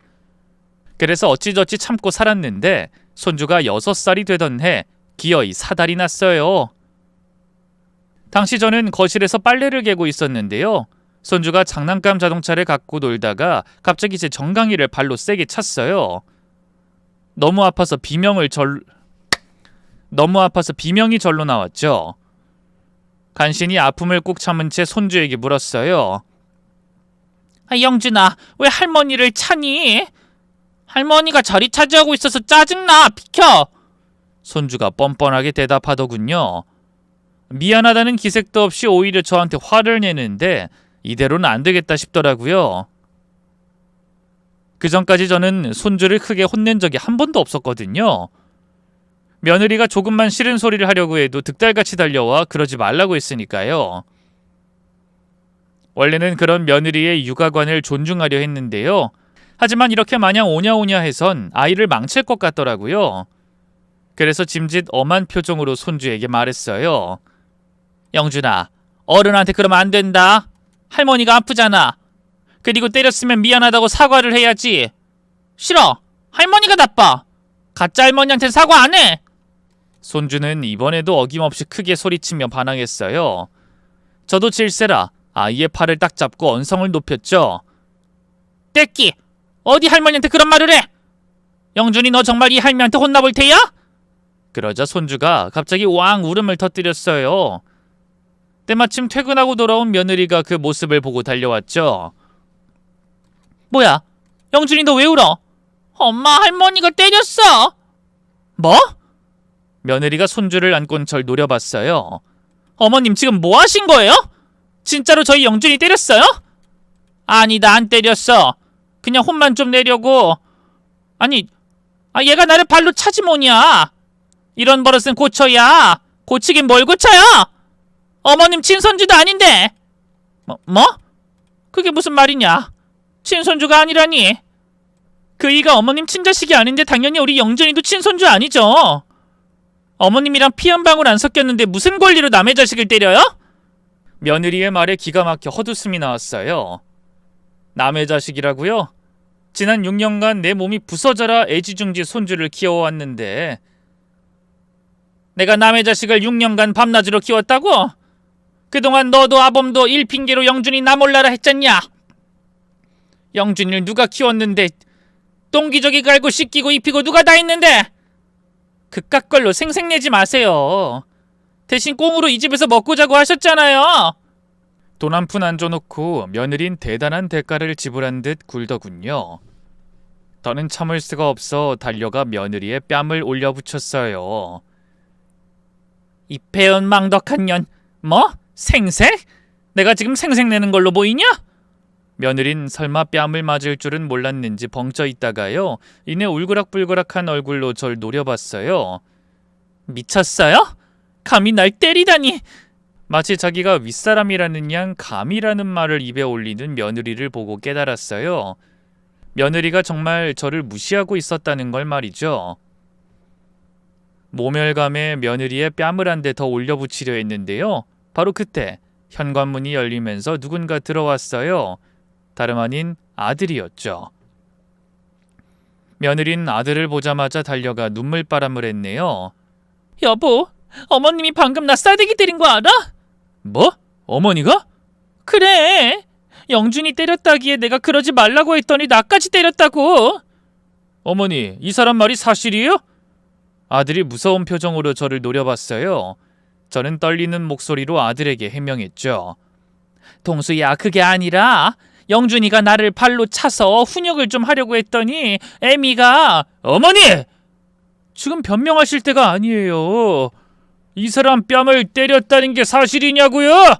S1: 그래서 어찌저찌 참고 살았는데 손주가 6살이 되던 해 기어이 사달이 났어요. 당시 저는 거실에서 빨래를 개고 있었는데요. 손주가 장난감 자동차를 갖고 놀다가 갑자기 제 정강이를 발로 세게 찼어요. 너무 아파서 비명이 절로 나왔죠. 간신히 아픔을 꾹 참은 채 손주에게 물었어요. 영준아, 왜 할머니를 차니? 할머니가 자리 차지하고 있어서 짜증나. 비켜. 손주가 뻔뻔하게 대답하더군요. 미안하다는 기색도 없이 오히려 저한테 화를 내는데 이대로는 안 되겠다 싶더라고요. 그전까지 저는 손주를 크게 혼낸 적이 한 번도 없었거든요. 며느리가 조금만 싫은 소리를 하려고 해도 득달같이 달려와 그러지 말라고 했으니까요. 원래는 그런 며느리의 육아관을 존중하려 했는데요. 하지만 이렇게 마냥 오냐오냐 해선 아이를 망칠 것 같더라고요. 그래서 짐짓 엄한 표정으로 손주에게 말했어요. 영준아, 어른한테 그러면 안 된다. 할머니가 아프잖아. 그리고 때렸으면 미안하다고 사과를 해야지. 싫어. 할머니가 나빠. 가짜 할머니한테 사과 안 해. 손주는 이번에도 어김없이 크게 소리치며 반항했어요. 저도 질세라 아이의 팔을 딱 잡고 언성을 높였죠. 떼끼! 어디 할머니한테 그런 말을 해? 영준이 너 정말 이 할머니한테 혼나볼 테야? 그러자 손주가 갑자기 왕 울음을 터뜨렸어요. 때마침 퇴근하고 돌아온 며느리가 그 모습을 보고 달려왔죠. 뭐야? 영준이 너 왜 울어? 엄마, 할머니가 때렸어. 뭐? 며느리가 손주를 안곤 절 노려봤어요. 어머님 지금 뭐 하신 거예요? 진짜로 저희 영준이 때렸어요? 아니, 나 안 때렸어. 그냥 혼만 좀 내려고. 아니, 얘가 나를 발로 차지 뭐냐. 이런 버릇은 고쳐야. 고치긴 뭘 고쳐요? 어머님 친손주도 아닌데. 뭐? 그게 무슨 말이냐? 친손주가 아니라니. 그이가 어머님 친자식이 아닌데 당연히 우리 영준이도 친손주 아니죠. 어머님이랑 피 한 방울 안 섞였는데 무슨 권리로 남의 자식을 때려요? 며느리의 말에 기가 막혀 헛웃음이 나왔어요. 남의 자식이라고요? 지난 6년간 내 몸이 부서져라 애지중지 손주를 키워왔는데 내가 남의 자식을 6년간 밤낮으로 키웠다고? 그동안 너도 아범도 일 핑계로 영준이 나 몰라라 했잖냐? 영준이를 누가 키웠는데 똥기저귀 갈고 씻기고 입히고 누가 다 했는데? 그깟 걸로 생색내지 마세요. 대신 꽁으로 이 집에서 먹고 자고 하셨잖아요. 돈 한 푼 안 줘놓고 며느린 대단한 대가를 지불한 듯 굴더군요. 저는 참을 수가 없어 달려가 며느리의 뺨을 올려붙였어요. 이 배은망덕한 년, 뭐? 생색? 내가 지금 생색내는 걸로 보이냐? 며느린 설마 뺨을 맞을 줄은 몰랐는지 벙쪄 있다가요. 이내 울그락불그락한 얼굴로 절 노려봤어요. 미쳤어요? 감히 날 때리다니. 마치 자기가 윗사람이라는 양 감이라는 말을 입에 올리는 며느리를 보고 깨달았어요. 며느리가 정말 저를 무시하고 있었다는 걸 말이죠. 모멸감에 며느리의 뺨을 한 대 더 올려붙이려 했는데요. 바로 그때 현관문이 열리면서 누군가 들어왔어요. 다름 아닌 아들이었죠. 며느린 아들을 보자마자 달려가 눈물바람을 했네요. 여보, 어머님이 방금 나 싸대기 때린 거 알아? 뭐? 어머니가? 그래. 영준이 때렸다기에 내가 그러지 말라고 했더니 나까지 때렸다고. 어머니, 이 사람 말이 사실이에요? 아들이 무서운 표정으로 저를 노려봤어요. 저는 떨리는 목소리로 아들에게 해명했죠. 동수야, 그게 아니라 영준이가 나를 발로 차서 훈육을 좀 하려고 했더니 애미가... 어머니! 지금 변명하실 때가 아니에요. 이 사람 뺨을 때렸다는 게 사실이냐고요?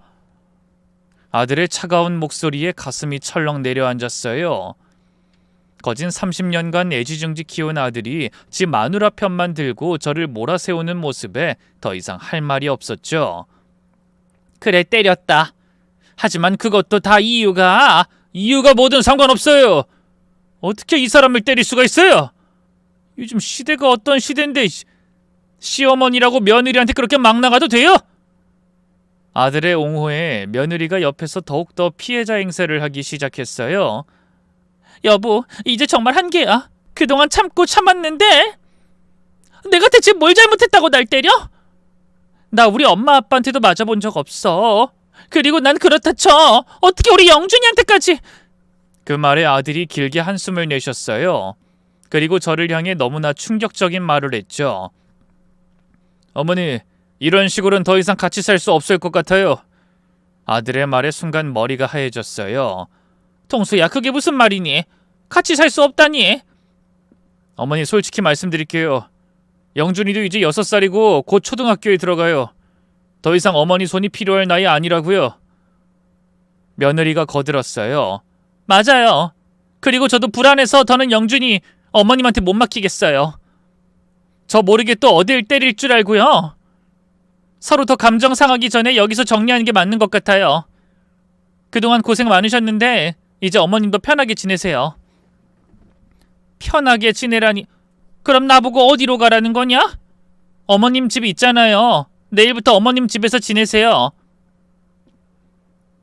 S1: 아들의 차가운 목소리에 가슴이 철렁 내려앉았어요. 거진 30년간 애지중지 키운 아들이 지 마누라 편만 들고 저를 몰아세우는 모습에 더 이상 할 말이 없었죠. 그래, 때렸다. 하지만 그것도 다 이유가 뭐든 상관없어요. 어떻게 이 사람을 때릴 수가 있어요? 요즘 시대가 어떤 시대인데 시어머니라고 며느리한테 그렇게 막 나가도 돼요? 아들의 옹호에 며느리가 옆에서 더욱더 피해자 행세를 하기 시작했어요. 여보, 이제 정말 한계야. 그동안 참고 참았는데 내가 대체 뭘 잘못했다고 날 때려? 나 우리 엄마 아빠한테도 맞아본 적 없어. 그리고 난 그렇다 쳐. 어떻게 우리 영준이한테까지... 그 말에 아들이 길게 한숨을 내셨어요. 그리고 저를 향해 너무나 충격적인 말을 했죠. 어머니, 이런 식으로는 더 이상 같이 살 수 없을 것 같아요. 아들의 말에 순간 머리가 하얘졌어요. 통수야, 그게 무슨 말이니? 같이 살 수 없다니? 어머니, 솔직히 말씀드릴게요. 영준이도 이제 6살이고 곧 초등학교에 들어가요. 더 이상 어머니 손이 필요할 나이 아니라고요. 며느리가 거들었어요. 맞아요. 그리고 저도 불안해서 더는 영준이 어머님한테 못 맡기겠어요. 저 모르게 또 어딜 때릴 줄 알고요. 서로 더 감정 상하기 전에 여기서 정리하는 게 맞는 것 같아요. 그동안 고생 많으셨는데 이제 어머님도 편하게 지내세요. 편하게 지내라니. 그럼 나보고 어디로 가라는 거냐? 어머님 집 있잖아요. 내일부터 어머님 집에서 지내세요.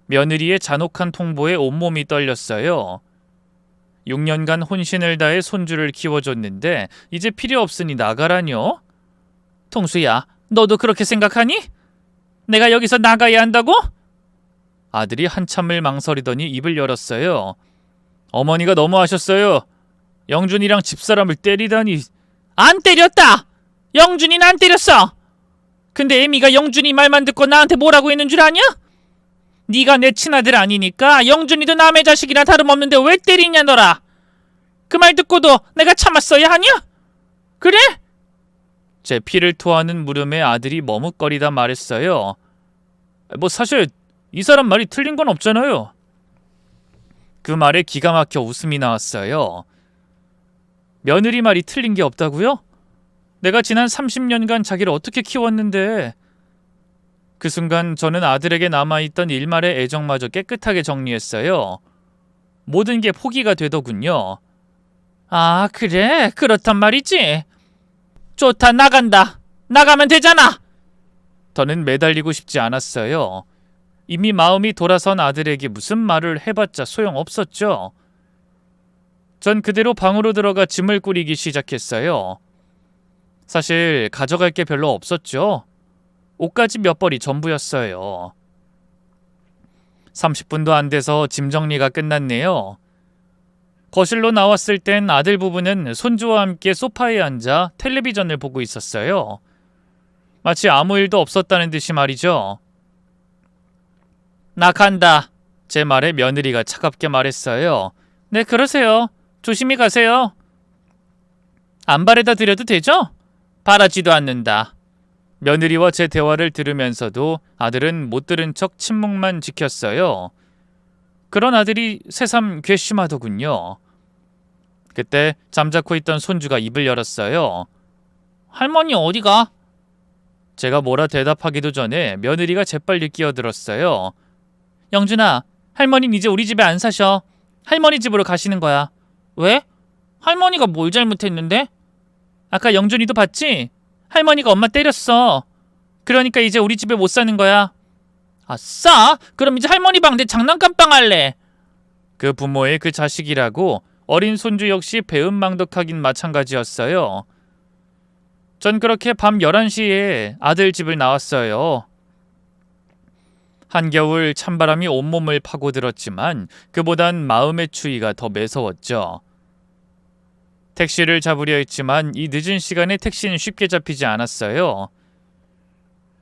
S1: 며느리의 잔혹한 통보에 온몸이 떨렸어요. 6년간 혼신을 다해 손주를 키워줬는데 이제 필요 없으니 나가라뇨? 통수야, 너도 그렇게 생각하니? 내가 여기서 나가야 한다고? 아들이 한참을 망설이더니 입을 열었어요. 어머니가 너무하셨어요. 영준이랑 집사람을 때리다니. 안 때렸다! 영준이는 안 때렸어! 근데 애미가 영준이 말만 듣고 나한테 뭐라고 했는 줄 아냐? 네가 내 친아들 아니니까 영준이도 남의 자식이나 다름없는데 왜 때리냐 너라. 그 말 듣고도 내가 참았어야 하냐? 그래? 제 피를 토하는 물음에 아들이 머뭇거리다 말했어요. 뭐 사실 이 사람 말이 틀린 건 없잖아요. 그 말에 기가 막혀 웃음이 나왔어요. 며느리 말이 틀린 게 없다고요? 내가 지난 30년간 자기를 어떻게 키웠는데. 그 순간 저는 아들에게 남아있던 일말의 애정마저 깨끗하게 정리했어요. 모든 게 포기가 되더군요. 아, 그래? 그렇단 말이지. 좋다, 나간다. 나가면 되잖아. 더는 매달리고 싶지 않았어요. 이미 마음이 돌아선 아들에게 무슨 말을 해봤자 소용없었죠. 전 그대로 방으로 들어가 짐을 꾸리기 시작했어요. 사실 가져갈 게 별로 없었죠. 옷가지 몇 벌이 전부였어요. 30분도 안 돼서 짐 정리가 끝났네요. 거실로 나왔을 땐 아들 부부는 손주와 함께 소파에 앉아 텔레비전을 보고 있었어요. 마치 아무 일도 없었다는 듯이 말이죠. 나 간다. 제 말에 며느리가 차갑게 말했어요. 네, 그러세요. 조심히 가세요. 안 바래다 드려도 되죠? 바라지도 않는다. 며느리와 제 대화를 들으면서도 아들은 못 들은 척 침묵만 지켰어요. 그런 아들이 새삼 괘씸하더군요. 그때 잠자코 있던 손주가 입을 열었어요. 할머니 어디가? 제가 뭐라 대답하기도 전에 며느리가 재빨리 끼어들었어요. 영준아, 할머니는 이제 우리 집에 안 사셔. 할머니 집으로 가시는 거야. 왜? 할머니가 뭘 잘못했는데? 아까 영준이도 봤지? 할머니가 엄마 때렸어. 그러니까 이제 우리 집에 못 사는 거야. 아싸! 그럼 이제 할머니 방 내 장난감방 할래. 그 부모의 그 자식이라고 어린 손주 역시 배은망덕하긴 마찬가지였어요. 전 그렇게 밤 11시에 아들 집을 나왔어요. 한겨울 찬바람이 온몸을 파고들었지만 그보단 마음의 추위가 더 매서웠죠. 택시를 잡으려 했지만 이 늦은 시간에 택시는 쉽게 잡히지 않았어요.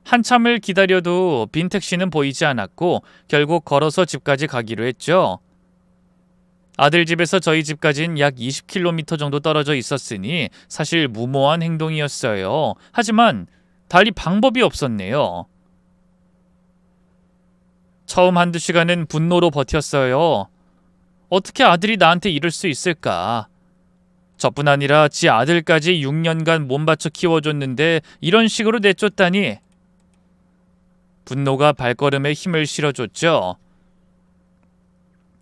S1: 한참을 기다려도 빈 택시는 보이지 않았고 결국 걸어서 집까지 가기로 했죠. 아들 집에서 저희 집까지는 약 20km 정도 떨어져 있었으니 사실 무모한 행동이었어요. 하지만 달리 방법이 없었네요. 처음 한두 시간은 분노로 버텼어요. 어떻게 아들이 나한테 이럴 수 있을까? 저뿐 아니라 지 아들까지 6년간 몸바쳐 키워줬는데 이런 식으로 내쫓다니. 분노가 발걸음에 힘을 실어줬죠.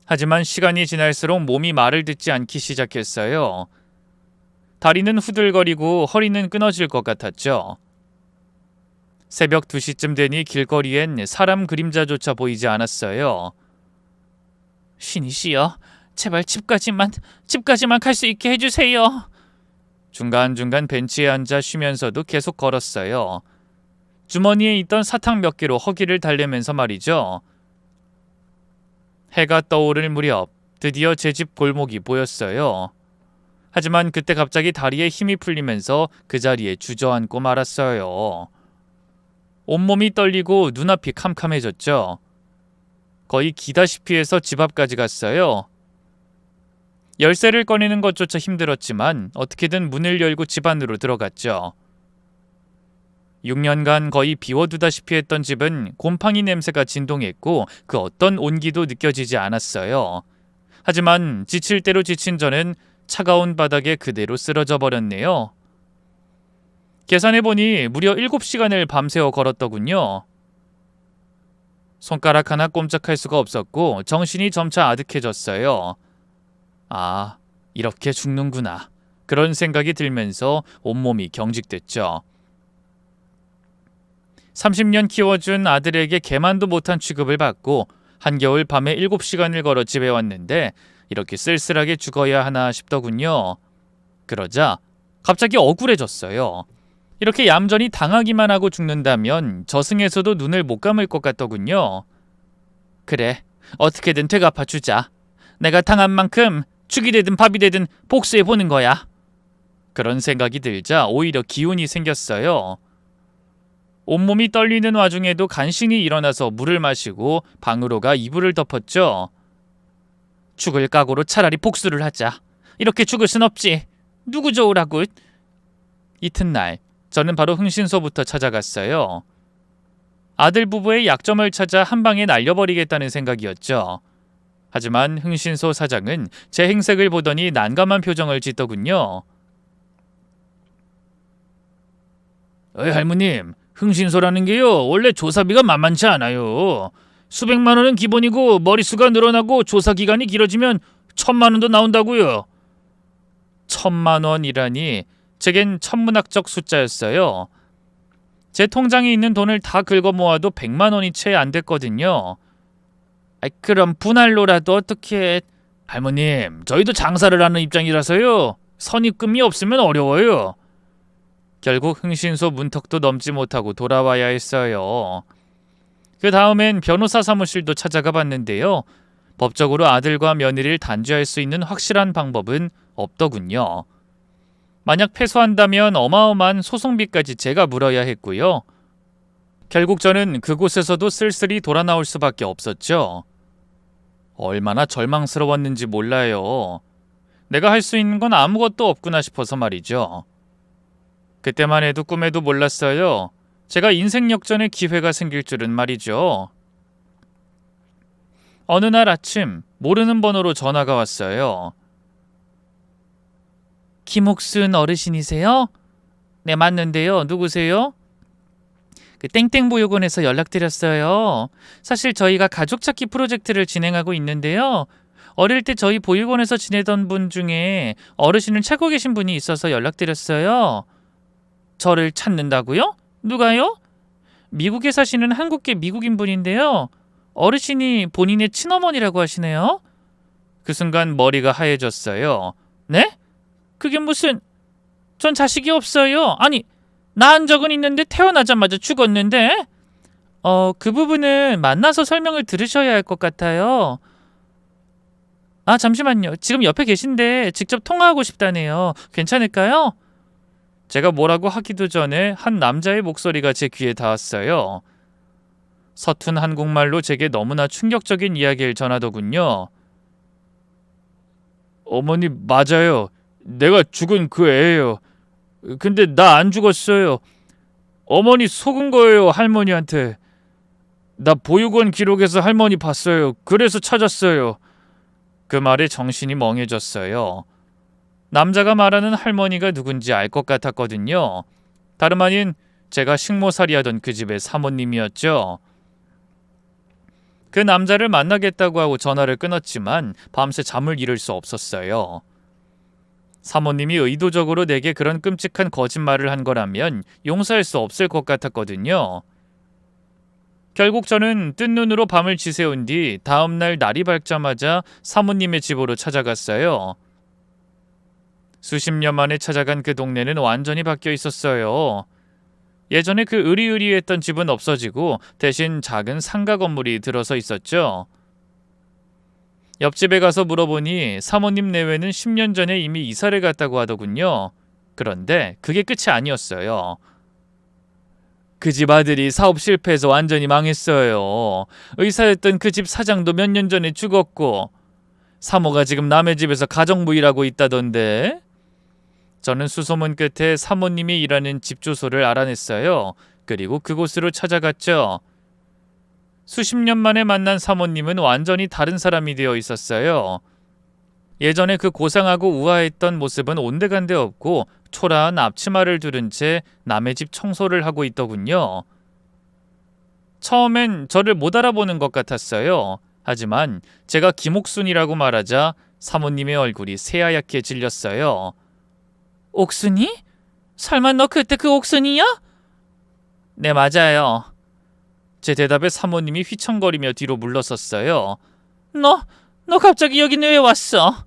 S1: 하지만 시간이 지날수록 몸이 말을 듣지 않기 시작했어요. 다리는 후들거리고 허리는 끊어질 것 같았죠. 새벽 2시쯤 되니 길거리엔 사람 그림자조차 보이지 않았어요. 신이시여, 제발 집까지만 갈 수 있게 해주세요. 중간중간 벤치에 앉아 쉬면서도 계속 걸었어요. 주머니에 있던 사탕 몇 개로 허기를 달래면서 말이죠. 해가 떠오를 무렵 드디어 제 집 골목이 보였어요. 하지만 그때 갑자기 다리에 힘이 풀리면서 그 자리에 주저앉고 말았어요. 온몸이 떨리고 눈앞이 캄캄해졌죠. 거의 기다시피 해서 집 앞까지 갔어요. 열쇠를 꺼내는 것조차 힘들었지만 어떻게든 문을 열고 집 안으로 들어갔죠. 6년간 거의 비워두다시피 했던 집은 곰팡이 냄새가 진동했고 그 어떤 온기도 느껴지지 않았어요. 하지만 지칠 대로 지친 저는 차가운 바닥에 그대로 쓰러져 버렸네요. 계산해보니 무려 7시간을 밤새워 걸었더군요. 손가락 하나 꼼짝할 수가 없었고 정신이 점차 아득해졌어요. 아, 이렇게 죽는구나. 그런 생각이 들면서 온몸이 경직됐죠. 30년 키워준 아들에게 개만도 못한 취급을 받고 한겨울 밤에 7시간을 걸어 집에 왔는데 이렇게 쓸쓸하게 죽어야 하나 싶더군요. 그러자 갑자기 억울해졌어요. 이렇게 얌전히 당하기만 하고 죽는다면 저승에서도 눈을 못 감을 것 같더군요. 그래, 어떻게든 되갚아주자. 내가 당한 만큼 죽이 되든 밥이 되든 복수해보는 거야. 그런 생각이 들자 오히려 기운이 생겼어요. 온몸이 떨리는 와중에도 간신히 일어나서 물을 마시고 방으로 가 이불을 덮었죠. 죽을 각오로 차라리 복수를 하자. 이렇게 죽을 순 없지. 누구 좋으라고. 이튿날 저는 바로 흥신소부터 찾아갔어요. 아들 부부의 약점을 찾아 한 방에 날려버리겠다는 생각이었죠. 하지만 흥신소 사장은 제 행색을 보더니 난감한 표정을 짓더군요. 어이 할머님, 흥신소라는 게요 원래 조사비가 만만치 않아요. 수백만 원은 기본이고 머릿수가 늘어나고 조사 기간이 길어지면 1,000만 원도 나온다고요. 1,000만 원이라니 제겐 천문학적 숫자였어요. 제 통장에 있는 돈을 다 긁어 모아도 100만 원이 채 안 됐거든요. 그럼 분할로라도 어떻게... 할머님, 저희도 장사를 하는 입장이라서요. 선입금이 없으면 어려워요. 결국 흥신소 문턱도 넘지 못하고 돌아와야 했어요. 그 다음엔 변호사 사무실도 찾아가 봤는데요. 법적으로 아들과 며느리를 단죄할 수 있는 확실한 방법은 없더군요. 만약 패소한다면 어마어마한 소송비까지 제가 물어야 했고요. 결국 저는 그곳에서도 쓸쓸히 돌아 나올 수밖에 없었죠. 얼마나 절망스러웠는지 몰라요. 내가 할 수 있는 건 아무것도 없구나 싶어서 말이죠. 그때만 해도 꿈에도 몰랐어요. 제가 인생 역전의 기회가 생길 줄은 말이죠. 어느 날 아침 모르는 번호로 전화가 왔어요. 김옥순 어르신이세요? 네, 맞는데요. 누구세요? 땡땡보육원에서 연락드렸어요. 사실 저희가 가족찾기 프로젝트를 진행하고 있는데요. 어릴 때 저희 보육원에서 지내던 분 중에 어르신을 찾고 계신 분이 있어서 연락드렸어요. 저를 찾는다고요? 누가요? 미국에 사시는 한국계 미국인 분인데요. 어르신이 본인의 친어머니라고 하시네요. 그 순간 머리가 하얘졌어요. 네? 그게 무슨... 전 자식이 없어요. 아니, 낳은 적은 있는데 태어나자마자 죽었는데? 그 부분은 만나서 설명을 들으셔야 할 것 같아요. 아, 잠시만요. 지금 옆에 계신데 직접 통화하고 싶다네요. 괜찮을까요? 제가 뭐라고 하기도 전에 한 남자의 목소리가 제 귀에 닿았어요. 서툰 한국말로 제게 너무나 충격적인 이야기를 전하더군요. 어머니 맞아요. 내가 죽은 그 애예요. 근데 나 안 죽었어요. 어머니 속은 거예요, 할머니한테. 나 보육원 기록에서 할머니 봤어요. 그래서 찾았어요. 그 말에 정신이 멍해졌어요. 남자가 말하는 할머니가 누군지 알 것 같았거든요. 다름 아닌 제가 식모살이하던 그 집의 사모님이었죠. 그 남자를 만나겠다고 하고 전화를 끊었지만 밤새 잠을 이룰 수 없었어요. 사모님이 의도적으로 내게 그런 끔찍한 거짓말을 한 거라면 용서할 수 없을 것 같았거든요. 결국 저는 뜬 눈으로 밤을 지새운 뒤 다음날 날이 밝자마자 사모님의 집으로 찾아갔어요. 수십 년 만에 찾아간 그 동네는 완전히 바뀌어 있었어요. 예전에 그 으리으리했던 집은 없어지고 대신 작은 상가 건물이 들어서 있었죠. 옆집에 가서 물어보니 사모님 내외는 10년 전에 이미 이사를 갔다고 하더군요. 그런데 그게 끝이 아니었어요. 그 집 아들이 사업 실패해서 완전히 망했어요. 의사였던 그 집 사장도 몇 년 전에 죽었고 사모가 지금 남의 집에서 가정부 일하고 있다던데. 저는 수소문 끝에 사모님이 일하는 집 주소를 알아냈어요. 그리고 그곳으로 찾아갔죠. 수십 년 만에 만난 사모님은 완전히 다른 사람이 되어 있었어요. 예전에 그 고상하고 우아했던 모습은 온데간데 없고 초라한 앞치마를 두른 채 남의 집 청소를 하고 있더군요. 처음엔 저를 못 알아보는 것 같았어요. 하지만 제가 김옥순이라고 말하자 사모님의 얼굴이 새하얗게 질렸어요. 옥순이? 설마 너 그때 그 옥순이야? 네, 맞아요. 제 대답에 사모님이 휘청거리며 뒤로 물러섰어요. 너 갑자기 여긴 왜 왔어?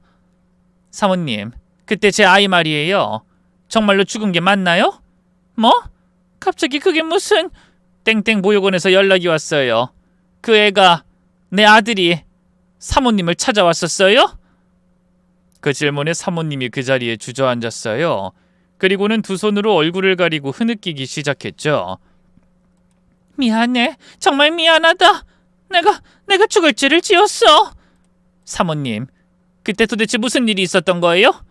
S1: 사모님, 그때 제 아이 말이에요. 정말로 죽은 게 맞나요? 뭐? 갑자기 그게 무슨... 땡땡 보육원에서 연락이 왔어요. 그 애가, 내 아들이 사모님을 찾아왔었어요? 그 질문에 사모님이 그 자리에 주저앉았어요. 그리고는 두 손으로 얼굴을 가리고 흐느끼기 시작했죠. 미안해. 정말 미안하다. 내가 죽을 죄를 지었어. 사모님, 그때 도대체 무슨 일이 있었던 거예요?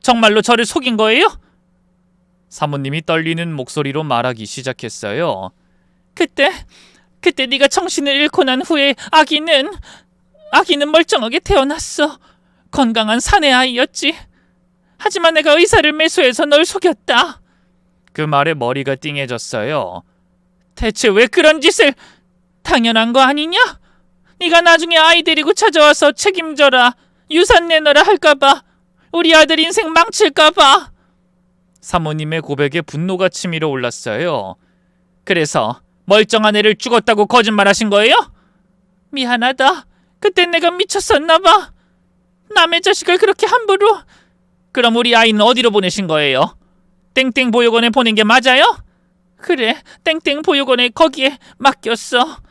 S1: 정말로 저를 속인 거예요? 사모님이 떨리는 목소리로 말하기 시작했어요. 그때 네가 정신을 잃고 난 후에 아기는 멀쩡하게 태어났어. 건강한 사내 아이였지. 하지만 내가 의사를 매수해서 널 속였다. 그 말에 머리가 띵해졌어요. 대체 왜 그런 짓을... 당연한 거 아니냐? 네가 나중에 아이 데리고 찾아와서 책임져라, 유산 내놔라 할까봐, 우리 아들 인생 망칠까봐. 사모님의 고백에 분노가 치밀어 올랐어요. 그래서 멀쩡한 애를 죽었다고 거짓말하신 거예요? 미안하다. 그땐 내가 미쳤었나봐. 남의 자식을 그렇게 함부로... 그럼 우리 아이는 어디로 보내신 거예요? 땡땡 보육원에 보낸 게 맞아요? 그래, 땡땡 보육원에 거기에 맡겼어.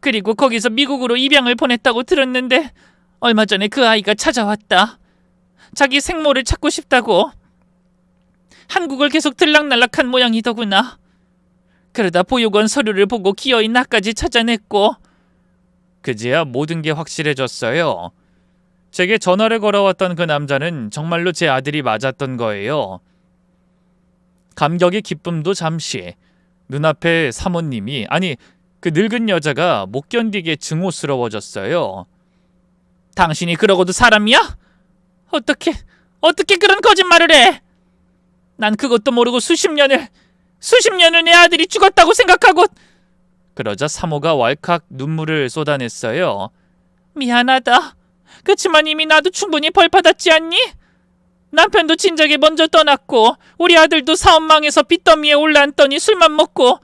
S1: 그리고 거기서 미국으로 입양을 보냈다고 들었는데 얼마 전에 그 아이가 찾아왔다. 자기 생모를 찾고 싶다고. 한국을 계속 들락날락한 모양이더구나. 그러다 보육원 서류를 보고 기어이 나까지 찾아냈고. 그제야 모든 게 확실해졌어요. 제게 전화를 걸어왔던 그 남자는 정말로 제 아들이 맞았던 거예요. 감격의 기쁨도 잠시. 눈앞에 사모님이, 아니 그 늙은 여자가 못 견디게 증오스러워졌어요. 당신이 그러고도 사람이야? 어떻게 그런 거짓말을 해? 난 그것도 모르고 수십 년을 내 아들이 죽었다고 생각하고... 그러자 사모가 왈칵 눈물을 쏟아냈어요. 미안하다. 그치만 이미 나도 충분히 벌받았지 않니? 남편도 진작에 먼저 떠났고 우리 아들도 사업 망해서 빚더미에 올라앉더니 술만 먹고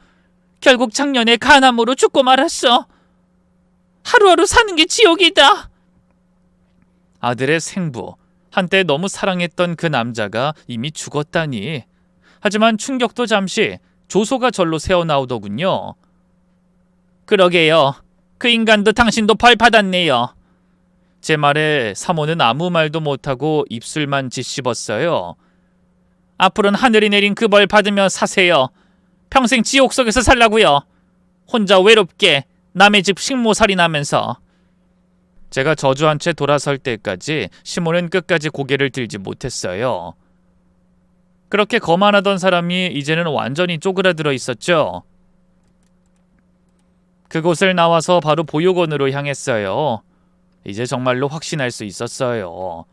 S1: 결국 작년에 간암으로 죽고 말았어. 하루하루 사는 게 지옥이다. 아들의 생부, 한때 너무 사랑했던 그 남자가 이미 죽었다니. 하지만 충격도 잠시. 조소가 절로 새어나오더군요. 그러게요. 그 인간도 당신도 벌 받았네요. 제 말에 사모는 아무 말도 못하고 입술만 짓씹었어요. 앞으로는 하늘이 내린 그 벌 받으며 사세요. 평생 지옥 속에서 살라고요. 혼자 외롭게 남의 집 식모살인하면서. 제가 저주한 채 돌아설 때까지 시모는 끝까지 고개를 들지 못했어요. 그렇게 거만하던 사람이 이제는 완전히 쪼그라들어 있었죠. 그곳을 나와서 바로 보육원으로 향했어요. 이제 정말로 확신할 수 있었어요.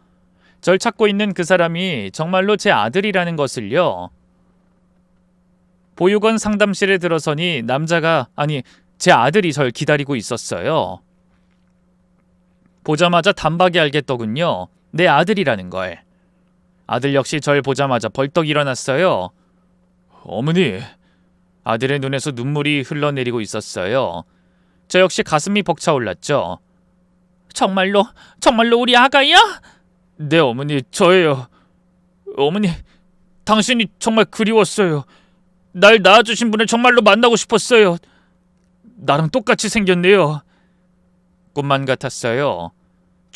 S1: 절 찾고 있는 그 사람이 정말로 제 아들이라는 것을요. 보육원 상담실에 들어서니 제 아들이 절 기다리고 있었어요. 보자마자 단박에 알겠더군요. 내 아들이라는 걸. 아들 역시 절 보자마자 벌떡 일어났어요. 어머니. 아들의 눈에서 눈물이 흘러내리고 있었어요. 저 역시 가슴이 벅차올랐죠. 정말로 우리 아가야? 네, 어머니, 저예요. 어머니, 당신이 정말 그리웠어요. 날 낳아주신 분을 정말로 만나고 싶었어요. 나랑 똑같이 생겼네요. 꿈만 같았어요.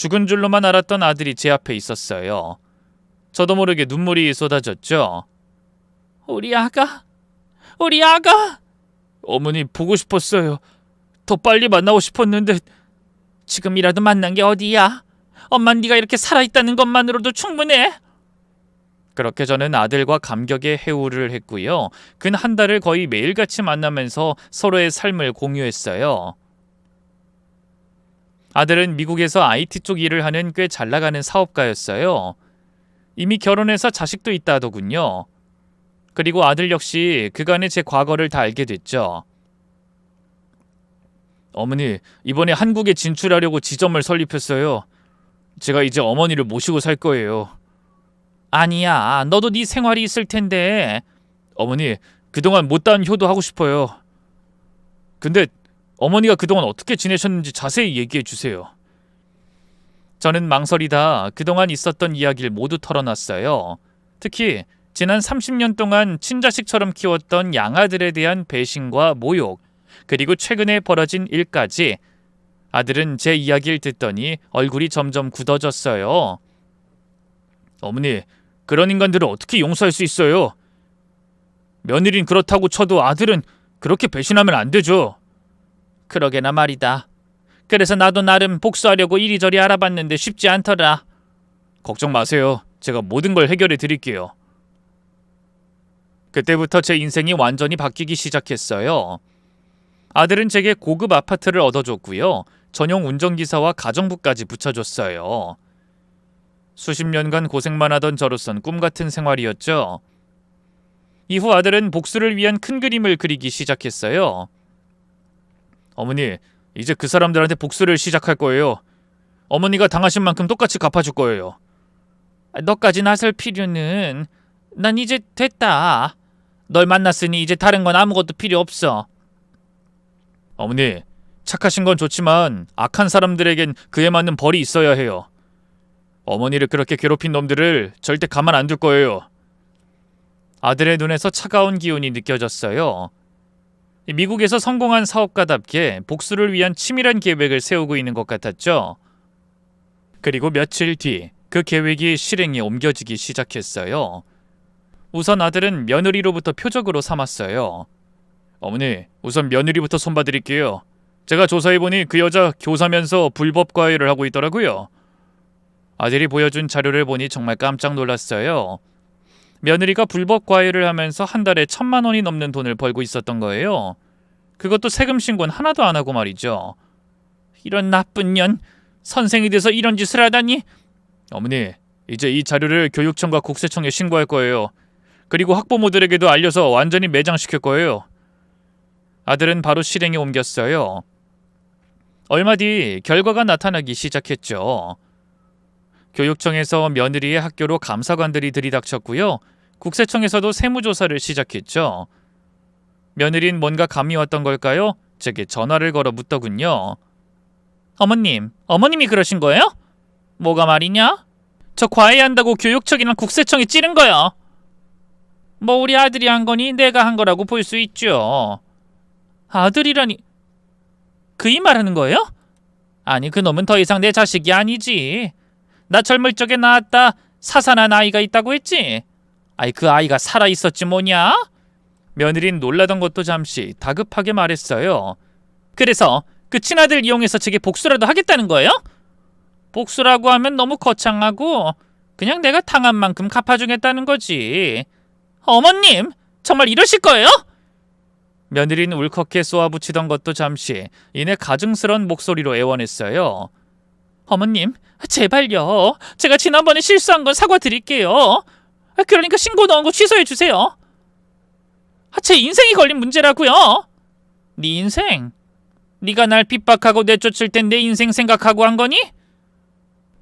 S1: 죽은 줄로만 알았던 아들이 제 앞에 있었어요. 저도 모르게 눈물이 쏟아졌죠. 우리 아가! 우리 아가! 어머니 보고 싶었어요. 더 빨리 만나고 싶었는데. 지금이라도 만난 게 어디야? 엄만 네가 이렇게 살아있다는 것만으로도 충분해. 그렇게 저는 아들과 감격의 해우를 했고요. 근 한 달을 거의 매일같이 만나면서 서로의 삶을 공유했어요. 아들은 미국에서 IT 쪽 일을 하는 꽤 잘나가는 사업가였어요. 이미 결혼해서 자식도 있다 하더군요. 그리고 아들 역시 그간의 제 과거를 다 알게 됐죠. 어머니, 이번에 한국에 진출하려고 지점을 설립했어요. 제가 이제 어머니를 모시고 살 거예요. 아니야, 너도 네 생활이 있을 텐데. 어머니, 그동안 못다한 효도하고 싶어요. 근데 어머니가 그동안 어떻게 지내셨는지 자세히 얘기해 주세요. 저는 망설이다 그동안 있었던 이야기를 모두 털어놨어요. 특히 지난 30년 동안 친자식처럼 키웠던 양아들에 대한 배신과 모욕, 그리고 최근에 벌어진 일까지. 아들은 제 이야기를 듣더니 얼굴이 점점 굳어졌어요. 어머니, 그런 인간들을 어떻게 용서할 수 있어요? 며느린 그렇다고 쳐도 아들은 그렇게 배신하면 안 되죠. 그러게나 말이다. 그래서 나도 나름 복수하려고 이리저리 알아봤는데 쉽지 않더라. 걱정 마세요. 제가 모든 걸 해결해 드릴게요. 그때부터 제 인생이 완전히 바뀌기 시작했어요. 아들은 제게 고급 아파트를 얻어줬고요. 전용 운전기사와 가정부까지 붙여줬어요. 수십 년간 고생만 하던 저로선 꿈같은 생활이었죠. 이후 아들은 복수를 위한 큰 그림을 그리기 시작했어요. 어머니, 이제 그 사람들한테 복수를 시작할 거예요. 어머니가 당하신 만큼 똑같이 갚아줄 거예요. 너까지 나설 필요는... 난 이제 됐다. 널 만났으니 이제 다른 건 아무것도 필요 없어. 어머니, 착하신 건 좋지만 악한 사람들에겐 그에 맞는 벌이 있어야 해요. 어머니를 그렇게 괴롭힌 놈들을 절대 가만 안 둘 거예요. 아들의 눈에서 차가운 기운이 느껴졌어요. 미국에서 성공한 사업가답게 복수를 위한 치밀한 계획을 세우고 있는 것 같았죠. 그리고 며칠 뒤 그 계획이 실행에 옮겨지기 시작했어요. 우선 아들은 며느리로부터 표적으로 삼았어요. 어머니, 우선 며느리부터 손봐드릴게요. 제가 조사해보니 그 여자 교사면서 불법 과외를 하고 있더라고요. 아들이 보여준 자료를 보니 정말 깜짝 놀랐어요. 며느리가 불법 과외를 하면서 한 달에 1,000만 원이 넘는 돈을 벌고 있었던 거예요. 그것도 세금 신고는 하나도 안 하고 말이죠. 이런 나쁜 년, 선생이 돼서 이런 짓을 하다니. 어머니, 이제 이 자료를 교육청과 국세청에 신고할 거예요. 그리고 학부모들에게도 알려서 완전히 매장시킬 거예요. 아들은 바로 실행에 옮겼어요. 얼마 뒤 결과가 나타나기 시작했죠. 교육청에서 며느리의 학교로 감사관들이 들이닥쳤고요. 국세청에서도 세무조사를 시작했죠. 며느리는 뭔가 감이 왔던 걸까요? 제게 전화를 걸어 묻더군요. 어머님이 그러신 거예요? 뭐가 말이냐? 저 과외한다고 교육청이랑 국세청이 찌른 거야. 뭐 우리 아들이 한 거니 내가 한 거라고 볼 수 있죠. 아들이라니... 그 이 말하는 거예요? 아니, 그놈은 더 이상 내 자식이 아니지. 나 젊을 적에 낳았다 사산한 아이가 있다고 했지. 아이, 그 아이가 살아있었지 뭐냐? 며느리는 놀라던 것도 잠시 다급하게 말했어요. 그래서 그 친아들 이용해서 제게 복수라도 하겠다는 거예요? 복수라고 하면 너무 거창하고 그냥 내가 당한 만큼 갚아주겠다는 거지. 어머님, 정말 이러실 거예요? 며느리는 울컥해 쏘아붙이던 것도 잠시 이내 가증스런 목소리로 애원했어요. 어머님, 제발요. 제가 지난번에 실수한 건 사과드릴게요. 그러니까 신고 넣은 거 취소해주세요. 제 인생이 걸린 문제라고요. 네 인생? 네가 날 핍박하고 내쫓을 땐 내 인생 생각하고 한 거니?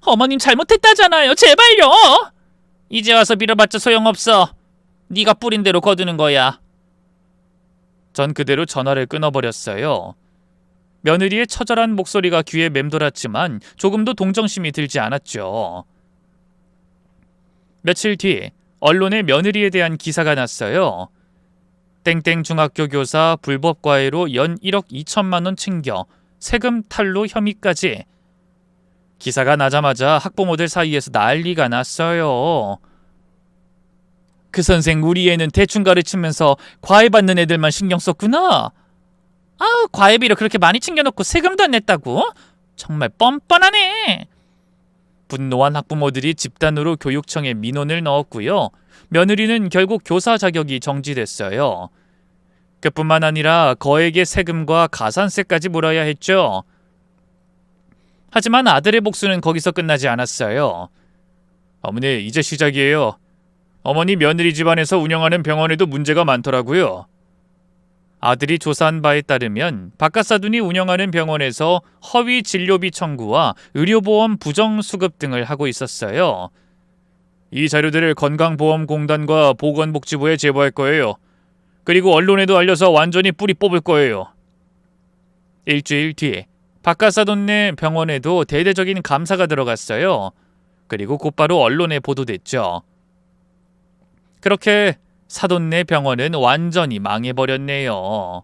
S1: 어머님 잘못했다잖아요. 제발요. 이제 와서 빌어봤자 소용없어. 네가 뿌린 대로 거두는 거야. 전 그대로 전화를 끊어버렸어요. 며느리의 처절한 목소리가 귀에 맴돌았지만 조금도 동정심이 들지 않았죠. 며칠 뒤 언론에 며느리에 대한 기사가 났어요. 땡땡 중학교 교사 불법 과외로 연 1억 2천만 원 챙겨 세금 탈루 혐의까지. 기사가 나자마자 학부모들 사이에서 난리가 났어요. 그 선생 우리 애는 대충 가르치면서 과외 받는 애들만 신경 썼구나. 아우, 과외비를 그렇게 많이 챙겨놓고 세금도 안 냈다고? 정말 뻔뻔하네. 분노한 학부모들이 집단으로 교육청에 민원을 넣었고요. 며느리는 결국 교사 자격이 정지됐어요. 그뿐만 아니라 거액의 세금과 가산세까지 물어야 했죠. 하지만 아들의 복수는 거기서 끝나지 않았어요. 어머니, 이제 시작이에요. 어머니 며느리 집안에서 운영하는 병원에도 문제가 많더라고요. 아들이 조사한 바에 따르면 바깥사돈이 운영하는 병원에서 허위 진료비 청구와 의료보험 부정 수급 등을 하고 있었어요. 이 자료들을 건강보험공단과 보건복지부에 제보할 거예요. 그리고 언론에도 알려서 완전히 뿌리 뽑을 거예요. 일주일 뒤 바깥사돈네 병원에도 대대적인 감사가 들어갔어요. 그리고 곧바로 언론에 보도됐죠. 그렇게 사돈네 병원은 완전히 망해버렸네요.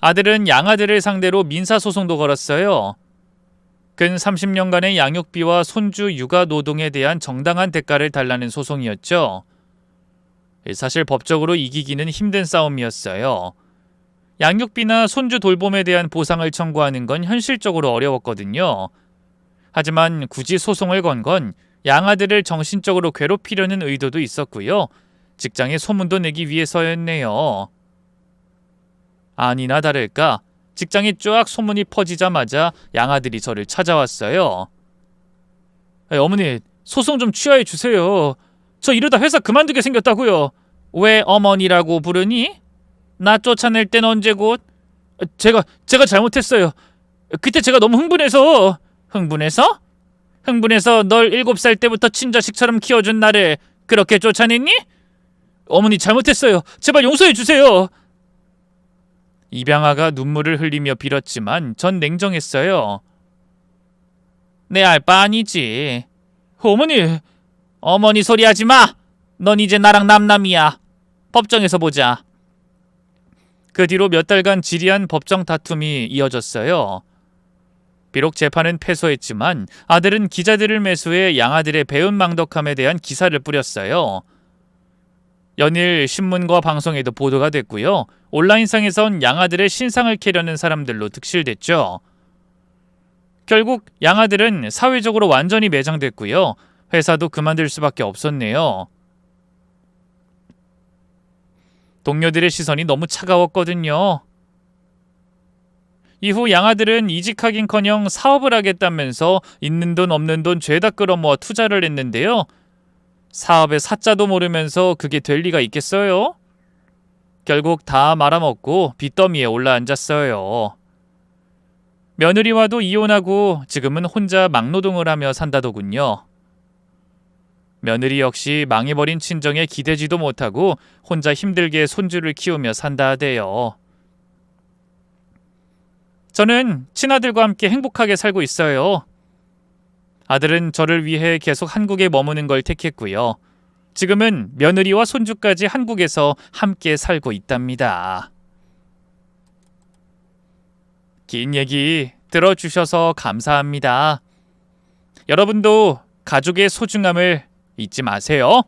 S1: 아들은 양아들을 상대로 민사소송도 걸었어요. 근 30년간의 양육비와 손주 육아 노동에 대한 정당한 대가를 달라는 소송이었죠. 사실 법적으로 이기기는 힘든 싸움이었어요. 양육비나 손주 돌봄에 대한 보상을 청구하는 건 현실적으로 어려웠거든요. 하지만 굳이 소송을 건 건 양아들을 정신적으로 괴롭히려는 의도도 있었고요. 직장에 소문도 내기 위해서였네요. 아니나 다를까 직장에 쫙 소문이 퍼지자마자 양아들이 저를 찾아왔어요. 어머니, 소송 좀 취하해 주세요. 저 이러다 회사 그만두게 생겼다고요. 왜 어머니라고 부르니? 나 쫓아낼 땐 언제 곧? 제가 잘못했어요. 그때 제가 너무 흥분해서. 흥분해서 널 7살 때부터 친자식처럼 키워준 나를 그렇게 쫓아냈니? 어머니, 잘못했어요. 제발 용서해 주세요. 입양아가 눈물을 흘리며 빌었지만 전 냉정했어요. 내 알 바 아니지. 어머니 소리 하지 마. 넌 이제 나랑 남남이야. 법정에서 보자. 그 뒤로 몇 달간 지리한 법정 다툼이 이어졌어요. 비록 재판은 패소했지만 아들은 기자들을 매수해 양아들의 배은망덕함에 대한 기사를 뿌렸어요. 연일 신문과 방송에도 보도가 됐고요. 온라인상에선 양아들의 신상을 캐려는 사람들로 득실됐죠. 결국 양아들은 사회적으로 완전히 매장됐고요. 회사도 그만둘 수밖에 없었네요. 동료들의 시선이 너무 차가웠거든요. 이후 양아들은 이직하긴커녕 사업을 하겠다면서 있는 돈 없는 돈 죄다 끌어모아 투자를 했는데요. 사업의 사자도 모르면서 그게 될 리가 있겠어요? 결국 다 말아먹고 빚더미에 올라앉았어요. 며느리와도 이혼하고 지금은 혼자 막노동을 하며 산다더군요. 며느리 역시 망해버린 친정에 기대지도 못하고 혼자 힘들게 손주를 키우며 산다 하대요. 저는 친아들과 함께 행복하게 살고 있어요. 아들은 저를 위해 계속 한국에 머무는 걸 택했고요. 지금은 며느리와 손주까지 한국에서 함께 살고 있답니다. 긴 얘기 들어주셔서 감사합니다. 여러분도 가족의 소중함을 잊지 마세요.